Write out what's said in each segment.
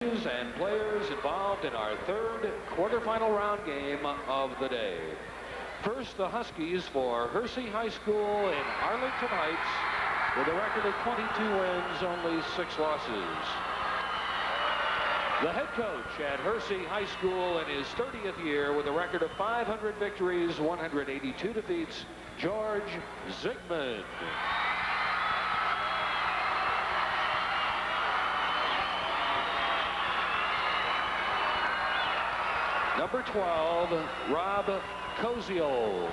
And players involved in our third quarterfinal round game of the day. First, the Huskies for Hersey High School in Arlington Heights with a record of 22 wins, only 6 losses. The head coach at Hersey High School in his 30th year with a record of 500 victories, 182 defeats, George Zigmund. Number 12, Rob Koziol.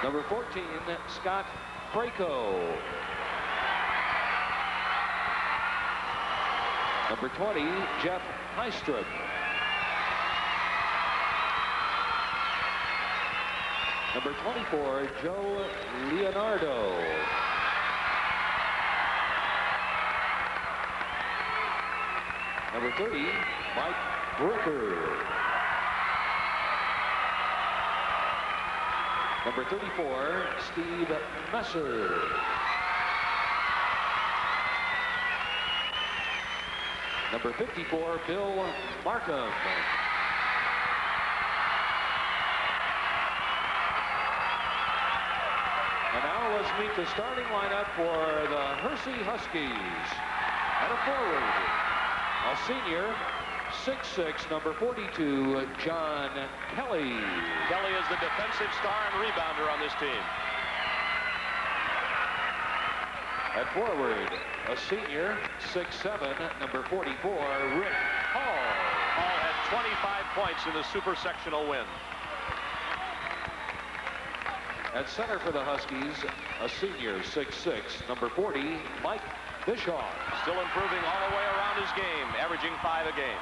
Number 14, Scott Braco. Number 20, Jeff Heistrup. Number 24, Joe Leonardo. Number 30, Mike Bricker. Number 34, Steve Messer. Number 54, Bill Markham. And now let's meet the starting lineup for the Hersey Huskies. At a forward, a senior, 6'6", number 42, John Kelly. Kelly is the defensive star and rebounder on this team. At forward, a senior, 6'7", number 44, Rick Hall. Hall had 25 points in the super sectional win. At center for the Huskies, a senior, 6'6", number 40, Mike Bischoff. Still improving all the way around his game, averaging 5 a game.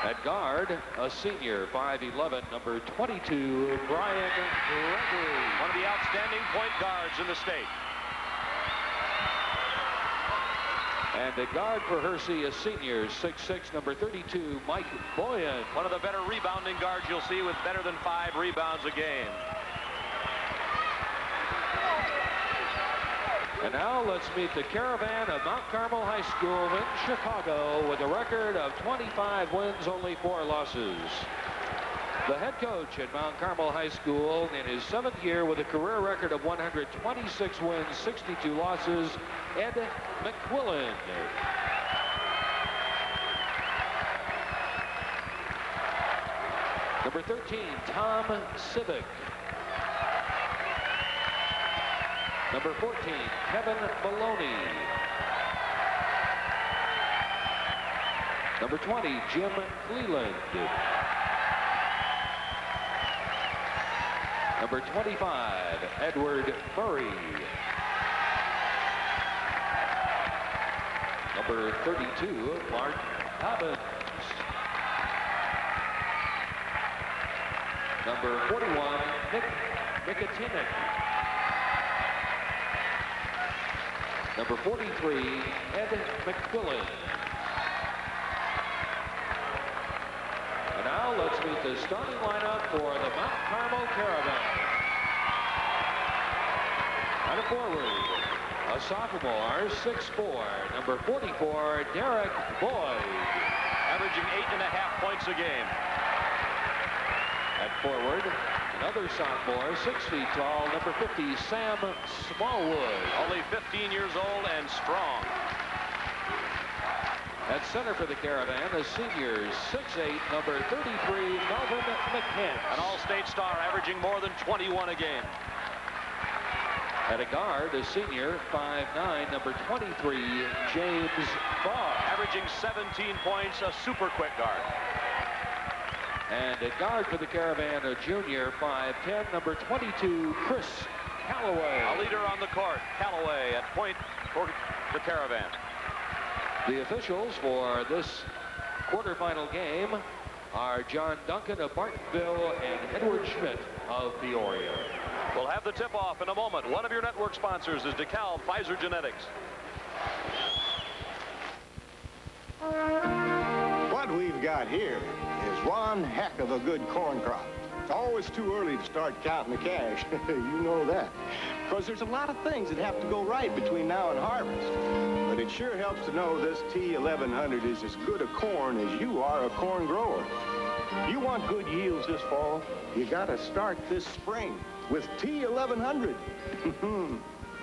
At guard, a senior, 5'11", number 22, Brian Gregory. One of the outstanding point guards in the state. And at guard for Hersey, a senior, 6'6", number 32, Mike Boyan. One of the better rebounding guards you'll see with better than 5 rebounds a game. And now let's meet the Caravan of Mount Carmel High School in Chicago with a record of 25 wins, only 4 losses. The head coach at Mount Carmel High School in his 7th year with a career record of 126 wins, 62 losses, Ed McQuillan. Number 13, Tom Civic. Number 14, Kevin Maloney. Number 20, Jim Cleland. Number 25, Edward Murray. Number 32, Mark Hobbins. Number 41, Nick Mikatinik. Number 43, Ed McQuillan. And now let's meet the starting lineup for the Mount Carmel Caravan. At a forward, a sophomore, 6'4", number 44, Derek Boyd. Averaging 8.5 points a game. At forward, another sophomore, 6 feet tall, number 50, Sam Smallwood. Only 15 years old and strong. At center for the Caravan, a senior, 6'8", number 33, Melvin McCants. An all-state star, averaging more than 21 a game. At a guard, a senior, 5'9", number 23, James Barr. Averaging 17 points, a super quick guard. And at guard for the Caravan, a junior, 5'10", number 22, Chris Calloway. A leader on the court, Calloway at point for the Caravan. The officials for this quarterfinal game are John Duncan of Bartonville and Edward Schmidt of Peoria. We'll have the tip-off in a moment. One of your network sponsors is DeKalb Pfizer Genetics. What we've got here is one heck of a good corn crop. Oh, it's too early to start counting the cash. You know that. Because there's a lot of things that have to go right between now and harvest. But it sure helps to know this T1100 is as good a corn as you are a corn grower. You want good yields this fall, you got to start this spring with T1100.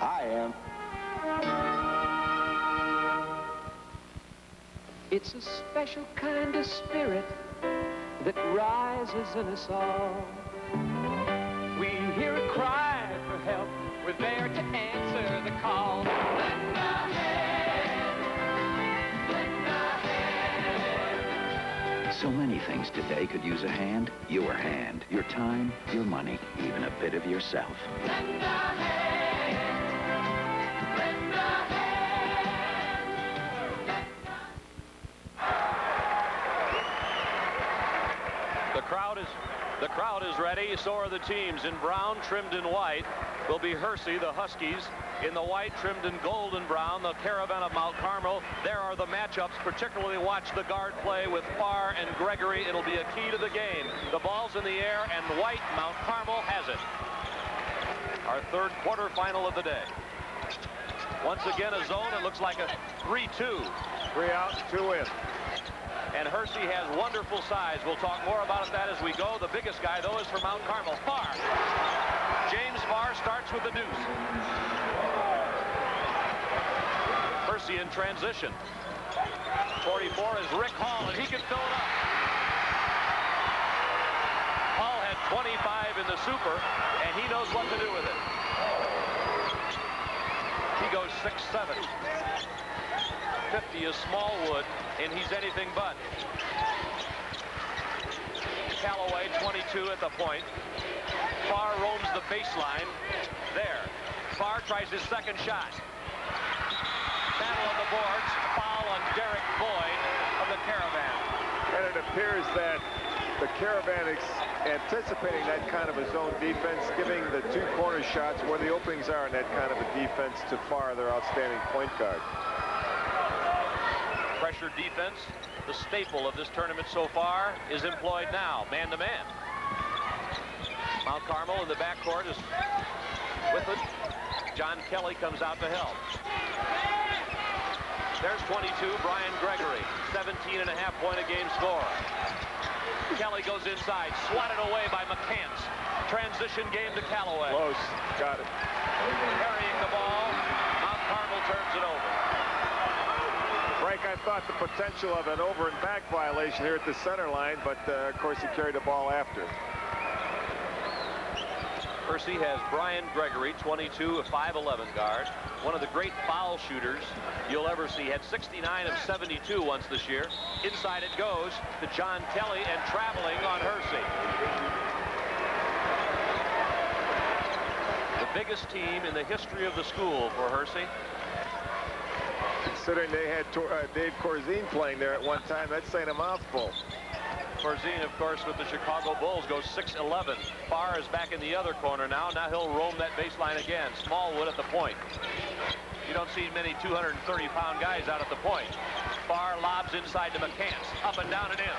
I am. It's a special kind of spirit that rises in us all. We hear a cry for help. We're there to answer the call. Lend a hand. Lend a hand. So many things today could use a hand. Your hand, your time, your money, even a bit of yourself. Lend a hand. Lend a The crowd is ready. So are the teams. In brown, trimmed in white, will be Hersey, the Huskies. In the white, trimmed in gold and brown, the Caravan of Mount Carmel. There are the matchups. Particularly watch the guard play with Farr and Gregory. It'll be a key to the game. The ball's in the air, and white, Mount Carmel has it. Our third quarterfinal of the day. Once again, a zone. It looks like a 3-2. 3 out, 2 in. And Hersey has wonderful size. We'll talk more about that as we go. The biggest guy, though, is for Mount Carmel. Farr. James Farr starts with the deuce. Hersey in transition. 44 is Rick Hall, and he can fill it up. Hall had 25 in the super, and he knows what to do with it. He goes 6-7. 50 is Smallwood, and he's anything but. Callaway, 22 at the point. Farr roams the baseline. There. Farr tries his second shot. Battle on the boards. Foul on Derek Boyd of the Caravan. And it appears that the Caravan is anticipating that kind of a zone defense, giving the 2 corner shots where the openings are in that kind of a defense to Farr, their outstanding point guard. Pressure defense, the staple of this tournament so far, is employed now, man-to-man. Mount Carmel in the backcourt is with it. John Kelly comes out to help. There's 22, Brian Gregory, 17.5-point-a-game scorer. Kelly goes inside, swatted away by McCants. Transition game to Callaway. Close, got it. Carrying the ball, Mount Carmel turns it over. Frank, I thought the potential of an over and back violation here at the center line, but of course he carried the ball after. Hersey has Brian Gregory, 22, a 5'11" guard. One of the great foul shooters you'll ever see. Had 69 of 72 once this year. Inside it goes to John Kelly, and traveling on Hersey. The biggest team in the history of the school for Hersey. Considering they had Dave Corzine playing there at one time, that's saying a mouthful. Corzine, of course, with the Chicago Bulls, goes 6'11". Farr is back in the other corner now. Now he'll roam that baseline again. Smallwood at the point. You don't see many 230-pound guys out at the point. Farr lobs inside to McCants. Up and down and in.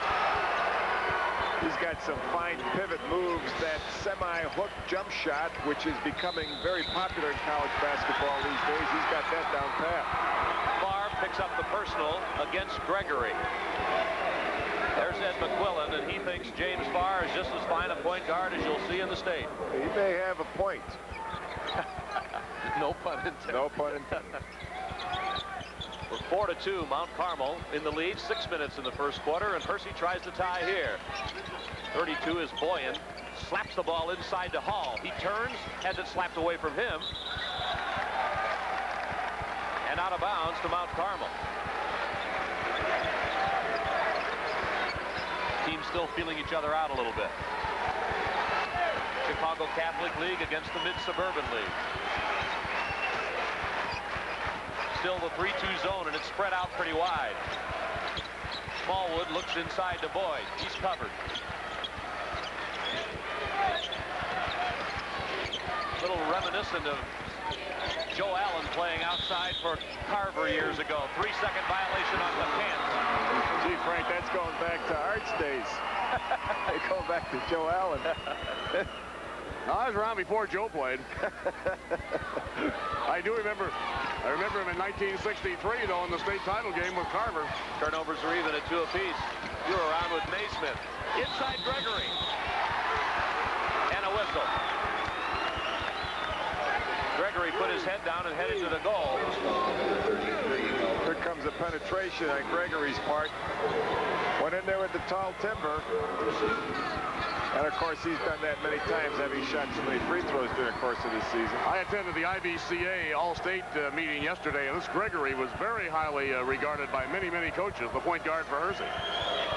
He's got some fine pivot moves. That semi-hook jump shot, which is becoming very popular in college basketball these days. He's got that down pat. Farr picks up the personal against Gregory. There's Ed McQuillan, and he thinks James Farr is just as fine a point guard as you'll see in the state. He may have a point. No pun intended. No pun intended. We're 4-2, Mount Carmel in the lead. 6 minutes in the first quarter, and Hersey tries to tie here. 32 is Boyan. Slaps the ball inside to Hall. He turns, has it slapped away from him. And out of bounds to Mount Carmel. Teams still feeling each other out a little bit. Chicago Catholic League against the Mid-Suburban League. Still the 3-2 zone, and it's spread out pretty wide. Smallwood looks inside to Boyd. He's covered. A little reminiscent of Joe Allen playing outside for Carver years ago. 3-second violation on McCants. Gee, Frank, that's going back to Art's days. They go back to Joe Allen. I was around before Joe played. I remember him in 1963, though, in the state title game with Carver. Turnovers are even at 2 apiece. You were around with Naismith. Inside Gregory. And a whistle. Gregory put his head down and headed to the goal. Here comes a penetration on Gregory's part. Went in there with the tall timber. And, of course, he's done that many times, having shot so many free throws during the course of the season. I attended the IBCA All-State meeting yesterday, and this Gregory was very highly regarded by many, many coaches, the point guard for Hersey.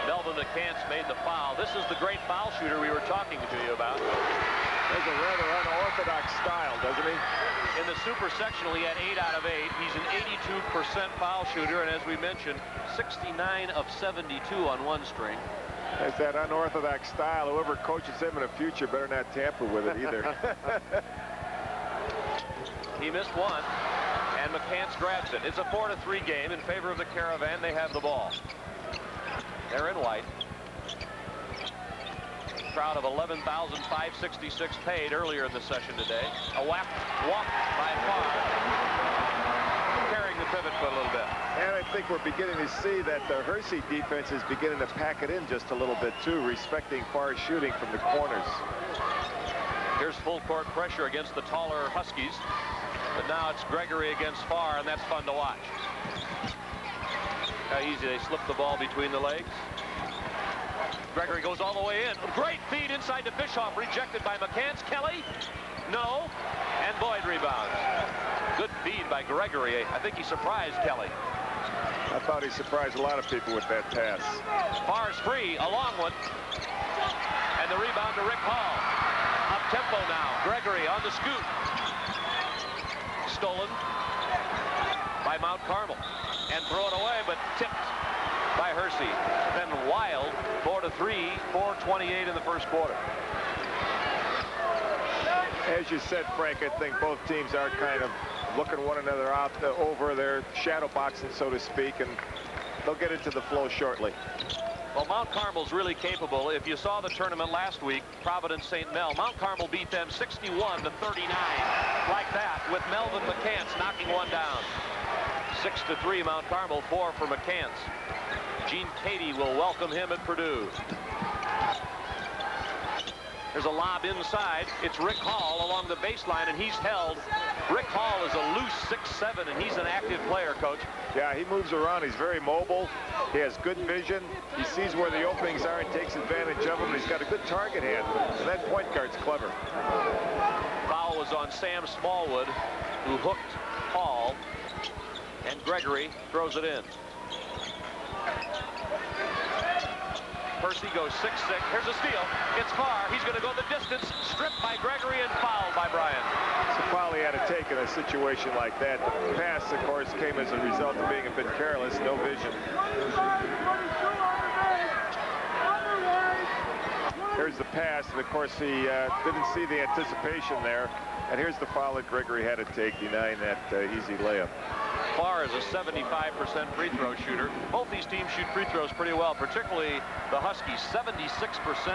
Melvin McCants made the foul. This is the great foul shooter we were talking to you about. There's a rather unorthodox style, doesn't he? In the super sectional, he had 8 out of 8. He's an 82% foul shooter, and as we mentioned, 69 of 72 on one string. There's that unorthodox style. Whoever coaches him in the future better not tamper with it either. He missed one, and McCants grabs it. It's a 4-3 game in favor of the Caravan. They have the ball. They're in white. Crowd of 11,566 paid earlier in the session today. A walk by Farr, carrying the pivot foot a little bit. And I think we're beginning to see that the Hersey defense is beginning to pack it in just a little bit too, respecting Farr's shooting from the corners. Here's full court pressure against the taller Huskies, but now it's Gregory against Farr, and that's fun to watch. How easy they slip the ball between the legs. Gregory goes all the way in. Great feed inside to Bischoff, rejected by McCants. Kelly, no, and Boyd rebounds. Good feed by Gregory. I think he surprised Kelly. I thought he surprised a lot of people with that pass. Farr's free, a long one. And the rebound to Rick Hall. Up tempo now. Gregory on the scoop. Stolen by Mount Carmel. And throw it away, but tipped by Hersey. Then Wild, 4-3, 4:28 in the first quarter. As you said, Frank, I think both teams are kind of looking one another out over their shadow boxing, so to speak, and they'll get into the flow shortly. Well, Mount Carmel's really capable. If you saw the tournament last week, Providence St. Mel, Mount Carmel beat them 61-39 like that, with Melvin McCants knocking one down. 6-3 Mount Carmel, 4 for McCants. Gene Cady will welcome him at Purdue. There's a lob inside. It's Rick Hall along the baseline, and he's held. Rick Hall is a loose 6'7", and he's an active player, Coach. Yeah, he moves around. He's very mobile. He has good vision. He sees where the openings are and takes advantage of them. He's got a good target hand. And that point guard's clever. Foul was on Sam Smallwood, who hooked Hall, and Gregory throws it in. Hersey goes 6-6. Here's a steal. It's Farr. He's going to go the distance. Stripped by Gregory and fouled by Bryan. It's a foul he had to take in a situation like that. The pass, of course, came as a result of being a bit careless. No vision. Here's the pass, and of course he didn't see the anticipation there. And here's the foul that Gregory had to take, denying that easy layup. Farr is a 75% free throw shooter. Both these teams shoot free throws pretty well, particularly the Huskies. 76%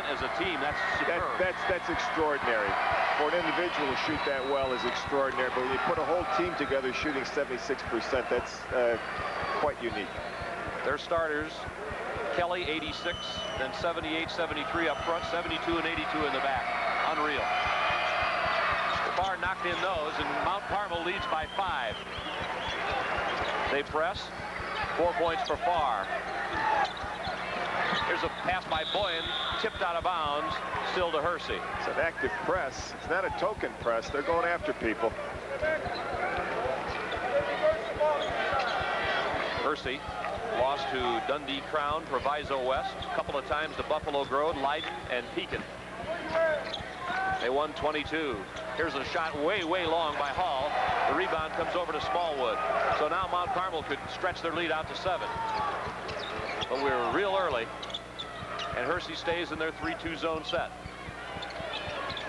as a team. That's superb. That's extraordinary. For an individual to shoot that well is extraordinary, but when you put a whole team together shooting 76%, that's quite unique. Their starters, Kelly 86, then 78, 73 up front, 72 and 82 in the back. Unreal. Farr knocked in those, and Mount Carmel leads by 5. They press. 4 points for Farr. Here's a pass by Boyan, tipped out of bounds, still to Hersey. It's an active press. It's not a token press. They're going after people. Hersey Lost to Dundee Crown, Proviso West, a couple of times to Buffalo Grove, Leiden, and Pekin. They won 22. Here's a shot way long by Hall. The rebound comes over to Smallwood. So now Mount Carmel could stretch their lead out to 7. But we're real early. And Hersey stays in their 3-2 zone set.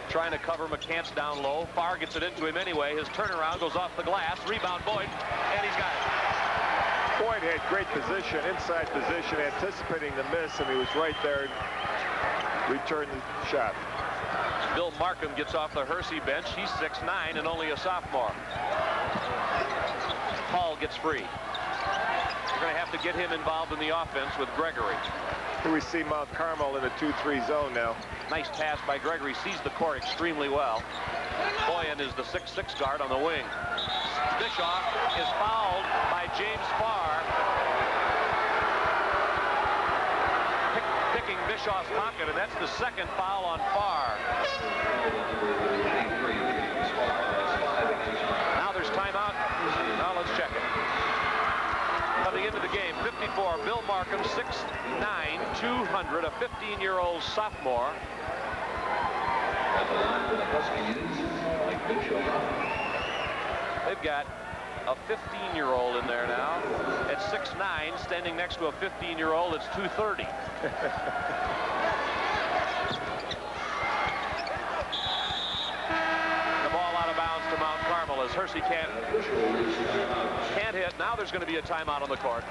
Trying to cover McCants down low. Farr gets it into him anyway. His turnaround goes off the glass. Rebound Boyd, and he's got it. Boyd had great position, inside position, anticipating the miss, and he was right there return the shot. Bill Markham gets off the Hersey bench. He's 6'9" and only a sophomore. Hall gets free. You're going to have to get him involved in the offense with Gregory. Here we see Mount Carmel in a 2-3 zone now. Nice pass by Gregory. Sees the court extremely well. Boyan is the 6'6" guard on the wing. Bischoff is fouled by James Farr. Picking Bischoff's pocket, and that's the second foul on Farr. Now there's timeout. Now let's check it. Coming into the game, 54, Bill Markham, 6'9", 200, a 15-year-old sophomore. They've got a 15-year-old in there now at 6'9", standing next to a 15-year-old that's 230. The ball out of bounds to Mount Carmel as Hersey can't hit. Now there's going to be a timeout on the court.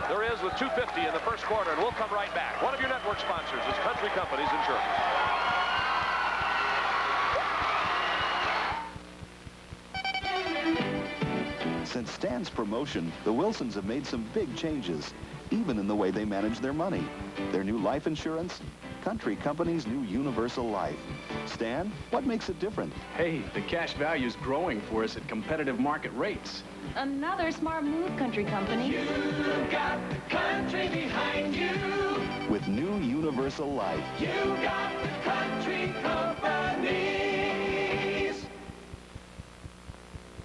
There is with 2:50 in the first quarter, and we'll come right back. One of your network sponsors is Country Companies Insurance. Since Stan's promotion, the Wilsons have made some big changes, even in the way they manage their money. Their new life insurance, Country Company's new Universal Life. Stan, what makes it different? Hey, the cash value's growing for us at competitive market rates. Another smart move, Country Company. You got the country behind you. With new Universal Life. You got the Country Companies.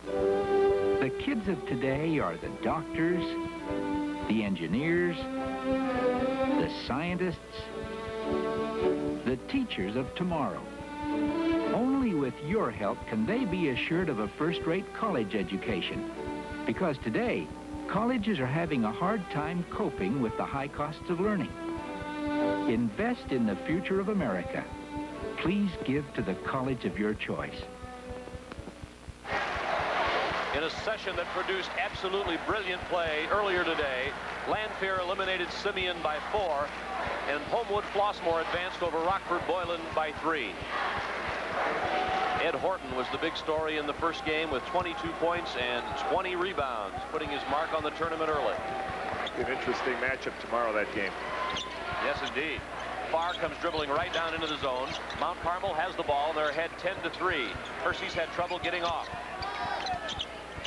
The kids of today are the doctors, the engineers, the scientists, the teachers of tomorrow. Only with your help can they be assured of a first-rate college education. Because today, colleges are having a hard time coping with the high costs of learning. Invest in the future of America. Please give to the college of your choice. In a session that produced absolutely brilliant play earlier today, Lanphier eliminated Simeon by 4, and Homewood Flossmoor advanced over Rockford Boylan by 3. Ed Horton was the big story in the first game with 22 points and 20 rebounds, putting his mark on the tournament early. An interesting matchup tomorrow, that game. Yes, indeed. Farr comes dribbling right down into the zone. Mount Carmel has the ball. They're ahead 10-3. Hersey's had trouble getting off.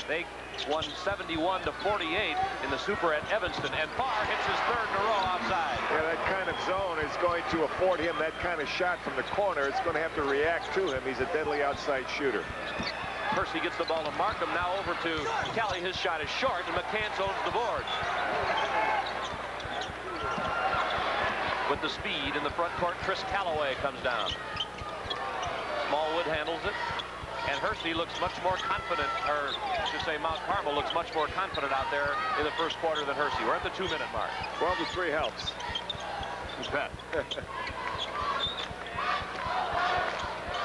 They won 71-48 in the Super at Evanston, and Farr hits his third in a row outside. Yeah, that kind of zone is going to afford him that kind of shot from the corner. It's going to have to react to him. He's a deadly outside shooter. Hersey gets the ball to Markham. Now over to Kelly. His shot is short, and McCants owns the board. With the speed in the front court, Chris Calloway comes down. Smallwood handles it. And Hersey looks much more confident, or I should say Mount Carmel looks much more confident out there in the first quarter than Hersey. We're at the 2-minute mark. 12-3 helps. Who's that?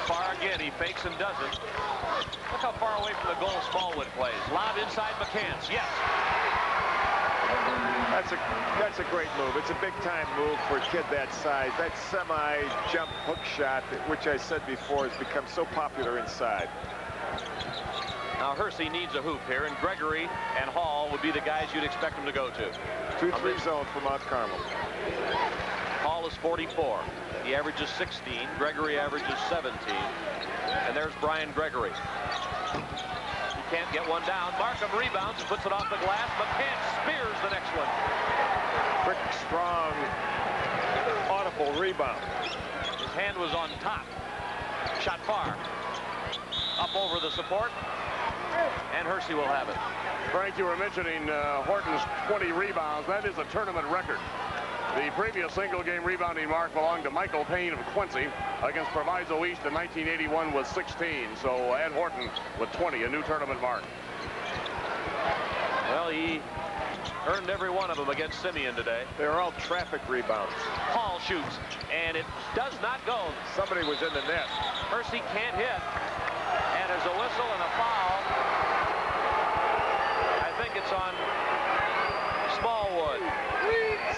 Farr again, he fakes and doesn't. Look how far away from the goal Smallwood plays. Lob inside McCants, yes. That's a great move. It's a big-time move for a kid that size. That semi-jump hook shot, which I said before, has become so popular inside. Now Hersey needs a hoop here, and Gregory and Hall would be the guys you'd expect him to go to. 2-3 zone for Mount Carmel. Hall is 44. He averages 16. Gregory averages 17. And there's Brian Gregory. Can't get one down. Markham rebounds and puts it off the glass, but can't spears the next one. Quick, strong, audible rebound. His hand was on top. Shot far. Up over the support. And Hersey will have it. Frank, you were mentioning Horton's 20 rebounds. That is a tournament record. The previous single-game rebounding mark belonged to Michael Payne of Quincy against Proviso East in 1981 was 16. So Ed Horton with 20, a new tournament mark. Well, he earned every one of them against Simeon today. They're all traffic rebounds. Hall shoots, and it does not go. Somebody was in the net. Hersey can't hit, and there's a whistle and a foul. I think it's on Smallwood.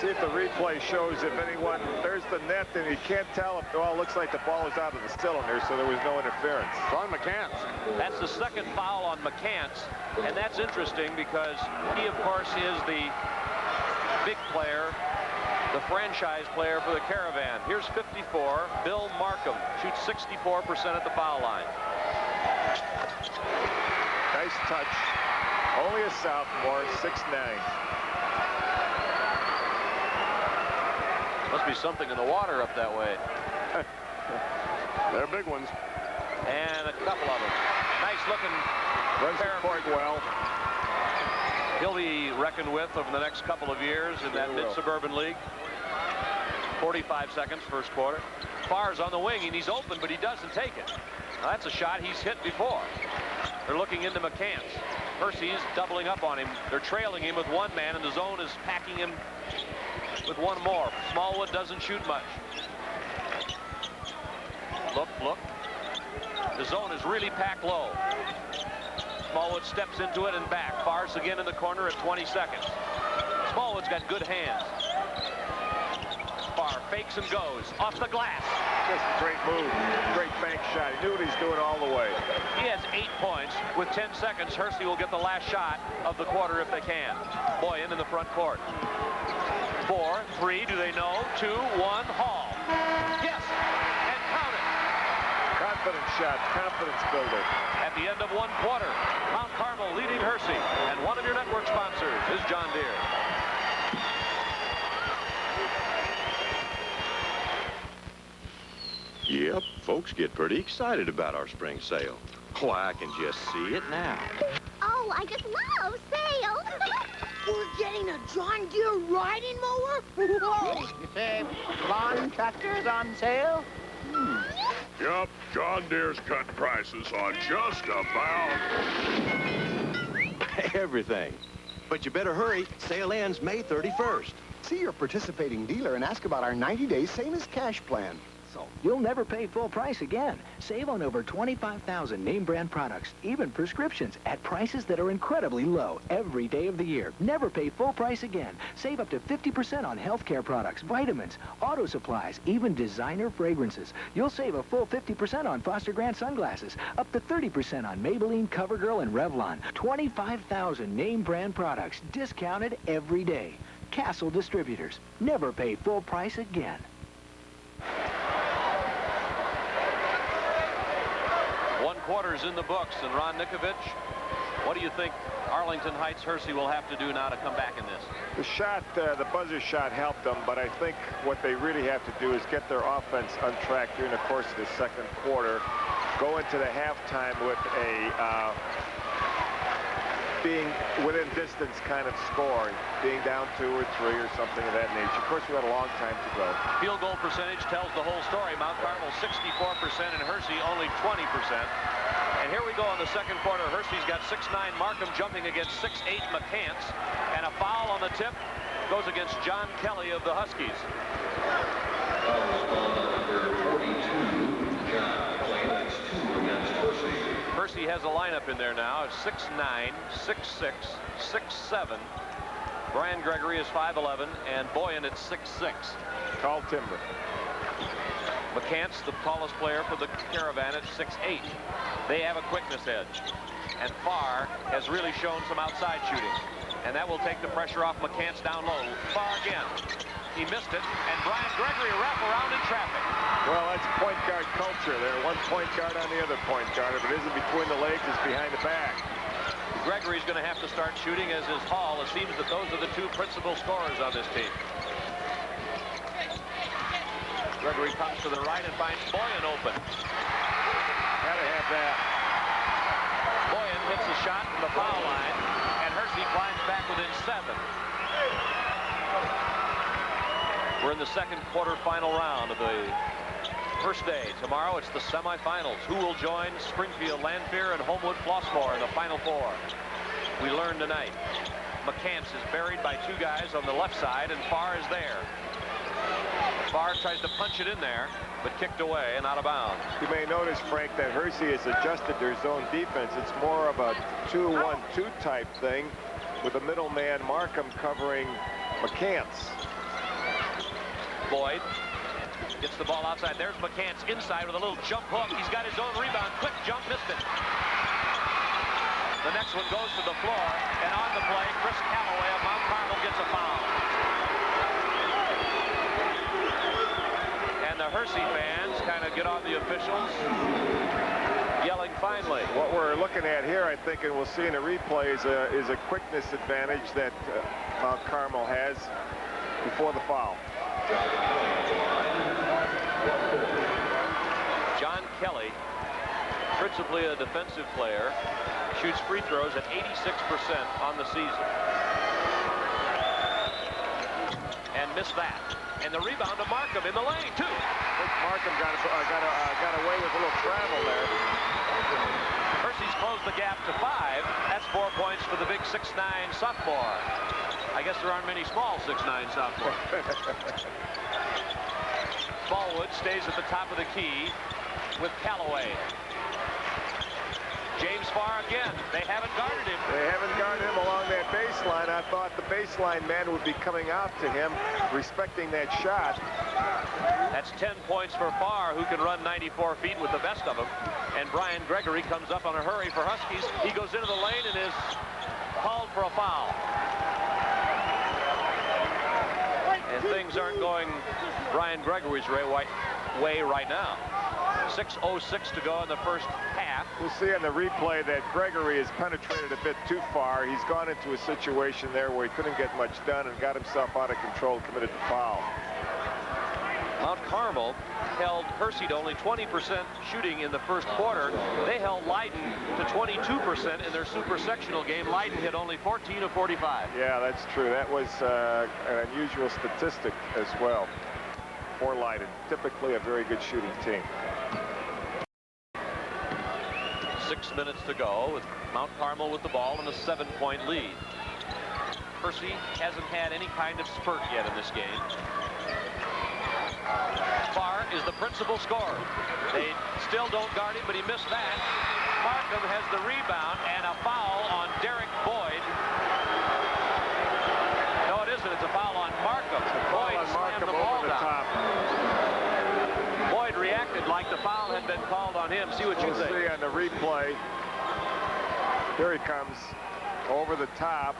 See if the replay shows if anyone, there's the net, and you can't tell if, well, it looks like the ball is out of the cylinder, so there was no interference. It's on McCants. That's the second foul on McCants, and that's interesting because he, of course, is the big player, the franchise player for the Caravan. Here's 54. Bill Markham shoots 64% at the foul line. Nice touch. Only a sophomore, 6'9". Must be something in the water up that way. They're big ones. And a couple of them. Nice looking. Runs the court well. He'll be reckoned with over the next couple of years in that mid-suburban league. 45 seconds, first quarter. Farr's on the wing, and he's open, but he doesn't take it. Now, that's a shot he's hit before. They're looking into McCants. Hersey's doubling up on him. They're trailing him with one man, and the zone is packing him with one more. Smallwood doesn't shoot much. Look, look. The zone is really packed low. Smallwood steps into it and back. Farr's again in the corner at 20 seconds. Smallwood's got good hands. Farr fakes and goes off the glass. Just a great move. Great bank shot. He knew what he's doing all the way. He has 8 points. With 10 seconds, Hersey will get the last shot of the quarter if they can. Boyan in the front court. 4, 3, do they know? 2, 1, Hall. Yes, and count it. Confidence shot, confidence builder. At the end of 1 quarter, Mount Carmel leading Hersey. And one of your network sponsors is John Deere. Yep, folks get pretty excited about our spring sale. Oh, I can just see it now. Oh, I just love sales. We're getting a John Deere riding mower? Whoa! You say lawn tractors on sale? Yep, John Deere's cut prices on just about Everything. But you better hurry. Sale ends May 31st. See your participating dealer and ask about our 90-day same-as-cash plan. So you'll never pay full price again. Save on over 25,000 name brand products, even prescriptions, at prices that are incredibly low every day of the year. Never pay full price again. Save up to 50% on healthcare products, vitamins, auto supplies, even designer fragrances. You'll save a full 50% on Foster Grant sunglasses, up to 30% on Maybelline, CoverGirl, and Revlon. 25,000 name brand products, discounted every day. Castle Distributors. Never pay full price again. Quarters in the books, and Ron Nikovich, what do you think Arlington Heights Hersey will have to do now to come back in this? The shot, the buzzer shot helped them, but I think what they really have to do is get their offense untracked during the course of the second quarter, go into the halftime with a being within distance kind of score, being down 2 or 3 or something of that nature. Of course, we had a long time to go. Field goal percentage tells the whole story. Mount Carmel 64% and Hersey only 20%. And here we go in the second quarter. Hersey's got 6'9" Markham jumping against 6'8" McCants. And a foul on the tip goes against John Kelly of the Huskies. Hersey has a lineup in there now. It's 6'9", 6'6", 6'7". Brian Gregory is 5'11", and Boyan at 6'6". Tall timber. McCants, the tallest player for the Caravan, at 6'8". They have a quickness edge. And Farr has really shown some outside shooting. And that will take the pressure off McCants down low. Farr again. He missed it, and Brian Gregory wrap around in traffic. Well, that's point guard culture there. One point guard on the other point guard. If it isn't between the legs, it's behind the back. Gregory's going to have to start shooting, as is Hall. It seems that those are the 2 principal scorers on this team. Gregory comes to the right and finds Boyan open. Gotta have that. Boyan hits a shot from the foul line, and Hersey climbs back within 7. We're in the second quarterfinal round of the first day. Tomorrow it's the semifinals. Who will join Springfield, Lanphier, and Homewood Flossmoor in the Final 4? We learn tonight. McCants is buried by 2 guys on the left side, and Farr is there. Farr tries to punch it in there, but kicked away and out of bounds. You may notice, Frank, that Hersey has adjusted their zone defense. It's more of a 2-1-2 type thing with a middleman Markham covering McCants. Boyd gets the ball outside. There's McCants inside with a little jump hook. He's got his own rebound. Quick jump, missed it. The next one goes to the floor, and on the play, Chris Calloway of Mount Carmel gets a foul. And the Hersey fans kind of get on the officials, yelling finally. What we're looking at here, I think, and we'll see in the replay, is a quickness advantage that Mount Carmel has before the foul. John Kelly, principally a defensive player, shoots free throws at 86% on the season. And missed that. And the rebound to Markham in the lane, too. I think Markham got away with a little travel there. Hersey's closed the gap to 5. That's 4 points for the big 6'9" sophomore. I guess there aren't many small 6'9" sophomores. Smallwood stays at the top of the key with Calloway. James Farr again. They haven't guarded him. They haven't guarded him along that baseline. I thought the baseline man would be coming out to him, respecting that shot. That's 10 points for Farr, who can run 94 feet with the best of them. And Brian Gregory comes up on a hurry for Huskies. He goes into the lane and is called for a foul. And things aren't going Brian Gregory's way right now. 6:06 to go in the first half. We'll see on the replay that Gregory has penetrated a bit too far. He's gone into a situation there where he couldn't get much done and got himself out of control, committed the foul. Mount Carmel held Hersey to only 20% shooting in the first quarter. They held Leiden to 22% in their super sectional game. Leiden hit only 14 of 45. Yeah, that's true. That was an unusual statistic as well for Leiden. Typically a very good shooting team. 6 minutes to go with Mount Carmel with the ball and a 7-point lead. Hersey hasn't had any kind of spurt yet in this game. Farr is the principal scorer. They still don't guard him, but he missed that. Markham has the rebound and a foul on Derek Boyd. No, it isn't. It's a foul on Markham. Boyd slammed the ball over the top. Boyd reacted like the foul had been called on him. See what you think. We'll see on the replay. Here he comes over the top.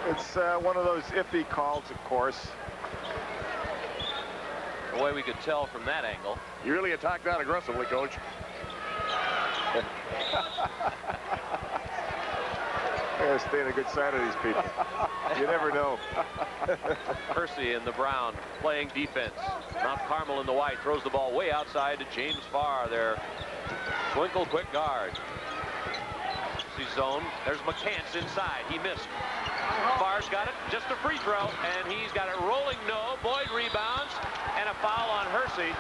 It's one of those iffy calls, of course. The way we could tell from that angle. You really attacked that aggressively, Coach. I gotta stay on the good side of these people. You never know. Hersey in the brown playing defense. Mount Carmel in the white throws the ball way outside to James Farr, their twinkle quick guard. Hersey zone. There's McCants inside. He missed. Farr's got it, just a free throw, and he's got it rolling no. Boyd rebounds, and a foul on Hersey.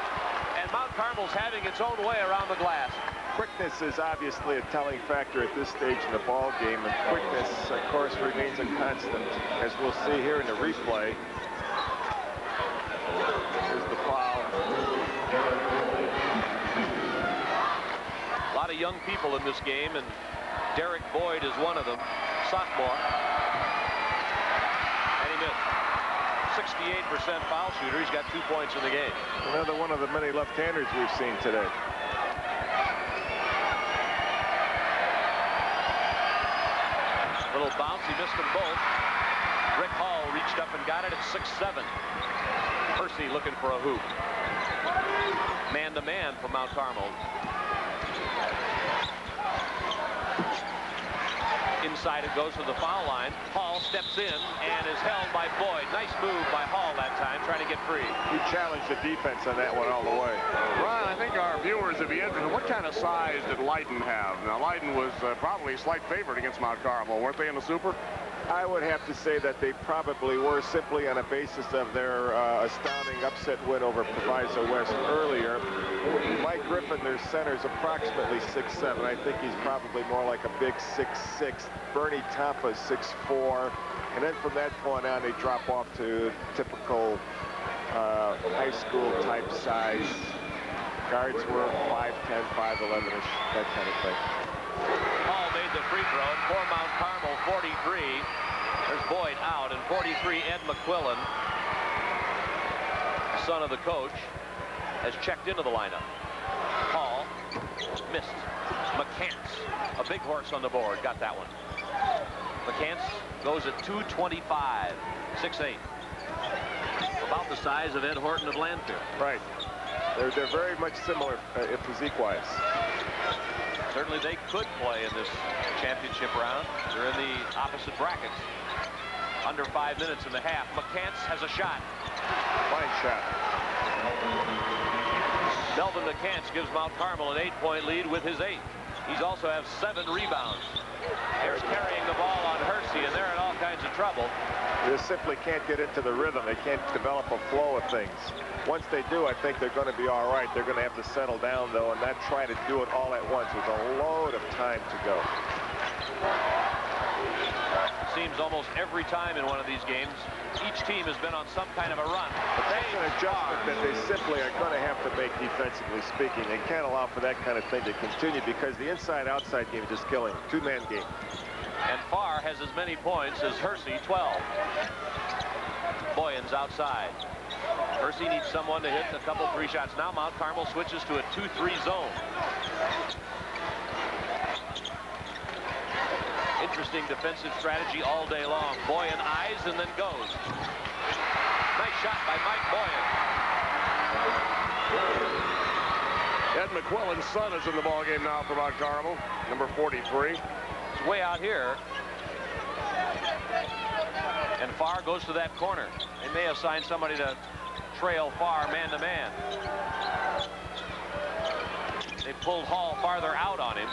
And Mount Carmel's having its own way around the glass. Quickness is obviously a telling factor at this stage in the ball game, and quickness, of course, remains a constant, as we'll see here in the replay. Here's the foul. A lot of young people in this game, and Derek Boyd is one of them, sophomore. And he missed. 68% foul shooter. He's got 2 points in the game. Another one of the many left-handers we've seen today. Little bounce, he missed them both. Rick Hall reached up and got it at 6'7". Hersey looking for a hoop. Man-to-man for Mount Carmel. Inside it goes to the foul line. Hall steps in and is held by Boyd. Nice move by Hall that time, trying to get free. He challenged the defense on that one all the way. Ron, I think our viewers would be interested. What kind of size did Leiden have? Now, Leiden was probably a slight favorite against Mount Carmel. Weren't they in the Super? I would have to say that they probably were, simply on a basis of their astounding upset win over Proviso West earlier. Mike Griffin, their center, is approximately 6'7". I think he's probably more like a big 6'6". Bernie Tampa is 6'4". And then from that point on, they drop off to typical high school type size. Guards were 5'10", 5'11"-ish, that kind of thing. Hall made the free throw, and for Mount Carmel, 43. There's Boyd out, and 43, Ed McQuillan, son of the coach, has checked into the lineup. Hall missed. McCants, a big horse on the board, got that one. McCants goes at 225, 6'8". About the size of Ed Horton of Lanphier. Right. They're very much similar physique-wise. Certainly they could play in this championship round. They're in the opposite brackets. Under 5 minutes in the half. McCants has a shot. Fine shot. Melvin McCants gives Mount Carmel an 8-point lead with his 8. He's also has 7 rebounds. They're carrying the ball on Hersey, and they're in all kinds of trouble. They just simply can't get into the rhythm. They can't develop a flow of things. Once they do, I think they're going to be all right. They're going to have to settle down, though, and not try to do it all at once with a load of time to go. Seems almost every time in one of these games, each team has been on some kind of a run. But that's an adjustment that they simply are going to have to make defensively speaking. They can't allow for that kind of thing to continue because the inside-outside game is just killing them. Two-man game. And Farr has as many points as Hersey, 12. Boyens outside. Hersey needs someone to hit a couple 3 shots. Now Mount Carmel switches to a 2-3 zone. Interesting defensive strategy all day long. Boyen eyes and then goes. Nice shot by Mike Boyen. Ed McQuillan's son is in the ballgame now for Mount Carmel, number 43. It's way out here. And Farr goes to that corner. They may have signed somebody to trail Farr man-to-man. They pulled Hall farther out on him.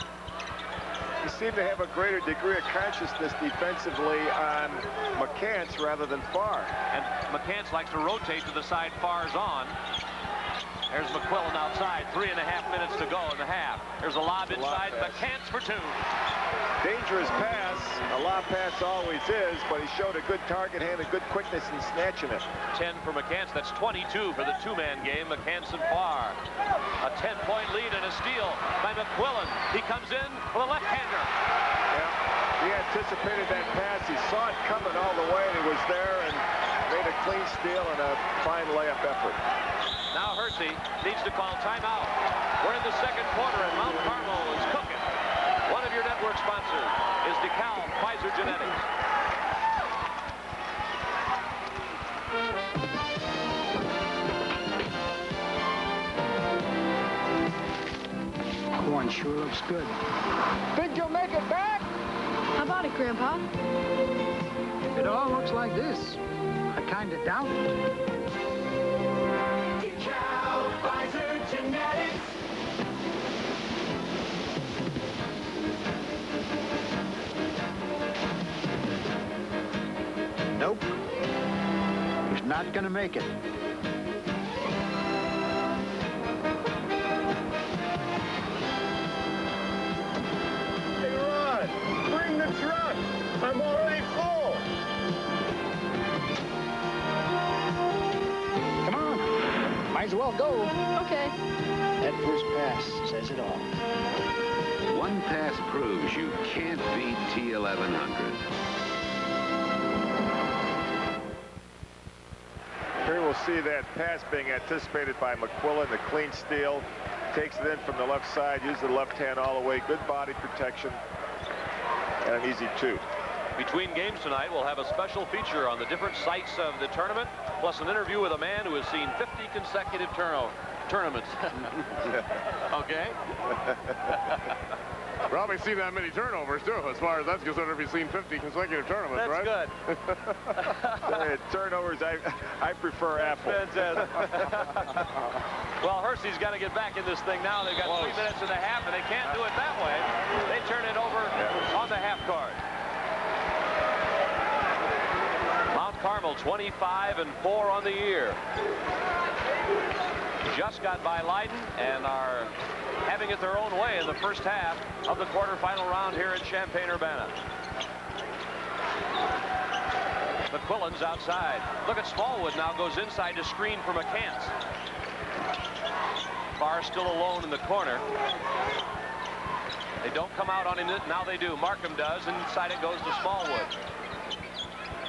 You seem to have a greater degree of consciousness defensively on McCants rather than Farr. And McCants likes to rotate to the side Farr's on. There's McQuillan outside. 3.5 minutes to go in the half. There's a lob inside. McCants for 2. Dangerous pass. A lob pass always is, but he showed a good target hand and good quickness in snatching it. 10 for McCants. That's 22 for the 2-man game. McCants and Farr. A 10-point lead and a steal by McQuillan. He comes in with a left-hander. Yeah, he anticipated that pass. He saw it coming all the way, and he was there and made a clean steal and a fine layup effort. Now Hersey needs to call timeout. We're in the second quarter, and Mount Carmel is cooking. One of your network sponsors is DeKalb Pfizer Genetics. Corn sure looks good. Think you'll make it back? How about it, Grandpa? If it all looks like this, I kind of doubt it. DeKalb Pfizer Genetics. Nope. He's not gonna make it. Hey, Rod, bring the truck. I'm already full. Come on. Might as well go. Okay. That first pass says it all. One pass proves you can't beat T1100. Here we'll see that pass being anticipated by McQuillan, the clean steal. Takes it in from the left side, uses the left hand all the way. Good body protection, and an easy 2. Between games tonight, we'll have a special feature on the different sites of the tournament, plus an interview with a man who has seen 50 consecutive tournaments. Okay? Probably seen that many turnovers, too, as far as that's concerned, if you've seen 50 consecutive tournaments, That's right? good. Turnovers, I prefer Apple. Fantastic. Well, Hersey's got to get back in this thing now. They've got 3 minutes and a half, and they can't do it that way. They turn it over on the half court. Mount Carmel 25-4 on the year. Just got by Leiden and are having it their own way in the first half of the quarterfinal round here in Champaign-Urbana. McQuillan's outside. Look at Smallwood now goes inside to screen for McCants. Farr still alone in the corner. They don't come out on him. Now they do. Markham does. Inside it goes to Smallwood.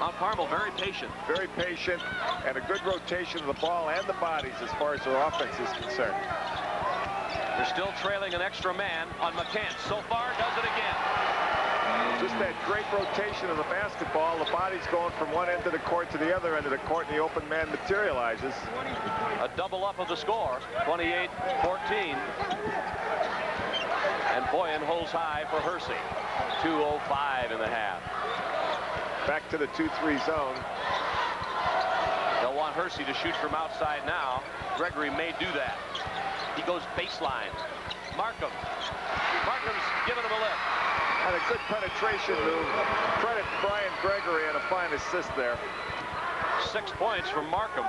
Mount Carmel very patient. Very patient, and a good rotation of the ball and the bodies as far as their offense is concerned. They're still trailing an extra man on McCants. So far, does it again. Just that great rotation of the basketball. The body's going from one end of the court to the other end of the court, and the open man materializes. A double up of the score, 28-14. And Boyan holds high for Hersey. 2:05 in the half. Back to the 2-3 zone. They'll want Hersey to shoot from outside now. Gregory may do that. He goes baseline. Markham. Markham's giving him a lift. And a good penetration move. Credit Brian Gregory and a fine assist there. 6 points from Markham.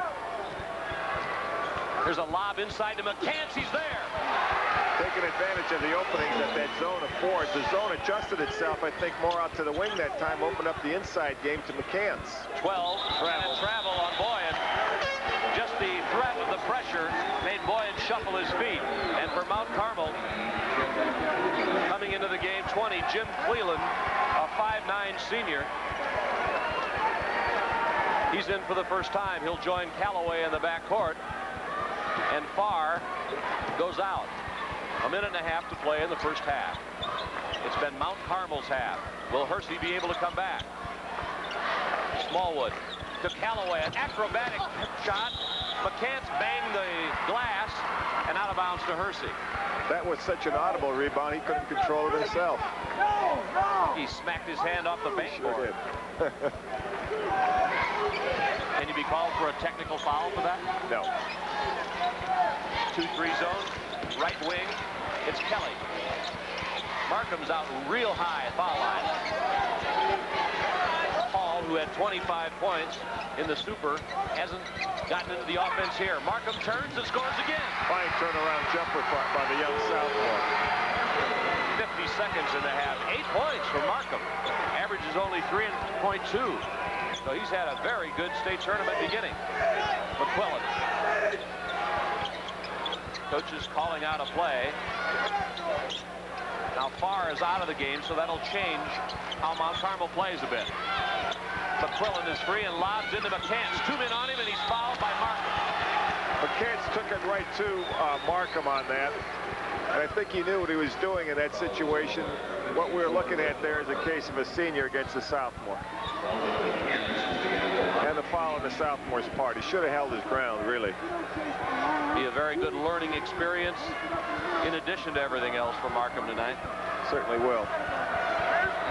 There's a lob inside to McCants. He's there. Taking advantage of the openings that zone affords. The zone adjusted itself, I think, more out to the wing that time. Opened up the inside game to McCants. 12. Travel on Boyan. Just the threat of the pressure made Boyan shuffle his feet. And for Mount Carmel, coming into the game, 20, Jim Cleland, a 5'9" senior. He's in for the first time. He'll join Callaway in the backcourt. And Farr goes out. A minute and a half to play in the first half. It's been Mount Carmel's half. Will Hersey be able to come back? Smallwood to Callaway, an acrobatic shot. McCants banged the glass and out of bounds to Hersey. That was such an audible rebound, he couldn't control it himself. He smacked his hand off the backboard. Sure did. Can you be called for a technical foul for that? No. 2-3 zone, right wing. It's Kelly. Markham's out real high at foul line. Paul, who had 25 points in the Super, hasn't gotten into the offense here. Markham turns and scores again. Fine turnaround jumper by the young sophomore. 50 seconds in the half. 8 points for Markham. Average is only 3.2. So he's had a very good state tournament beginning. McQuillan. Coach is calling out a play. Now Farr is out of the game, so that'll change how Mount Carmel plays a bit. McQuillan is free and lobs into McCants. 2 men on him, and he's fouled by Markham. McCants took it right to Markham on that. And I think he knew what he was doing in that situation. What we're looking at there is a case of a senior against a sophomore. And the foul on the sophomore's part. He should have held his ground, really. Be a very good learning experience in addition to everything else for Markham tonight. Certainly will.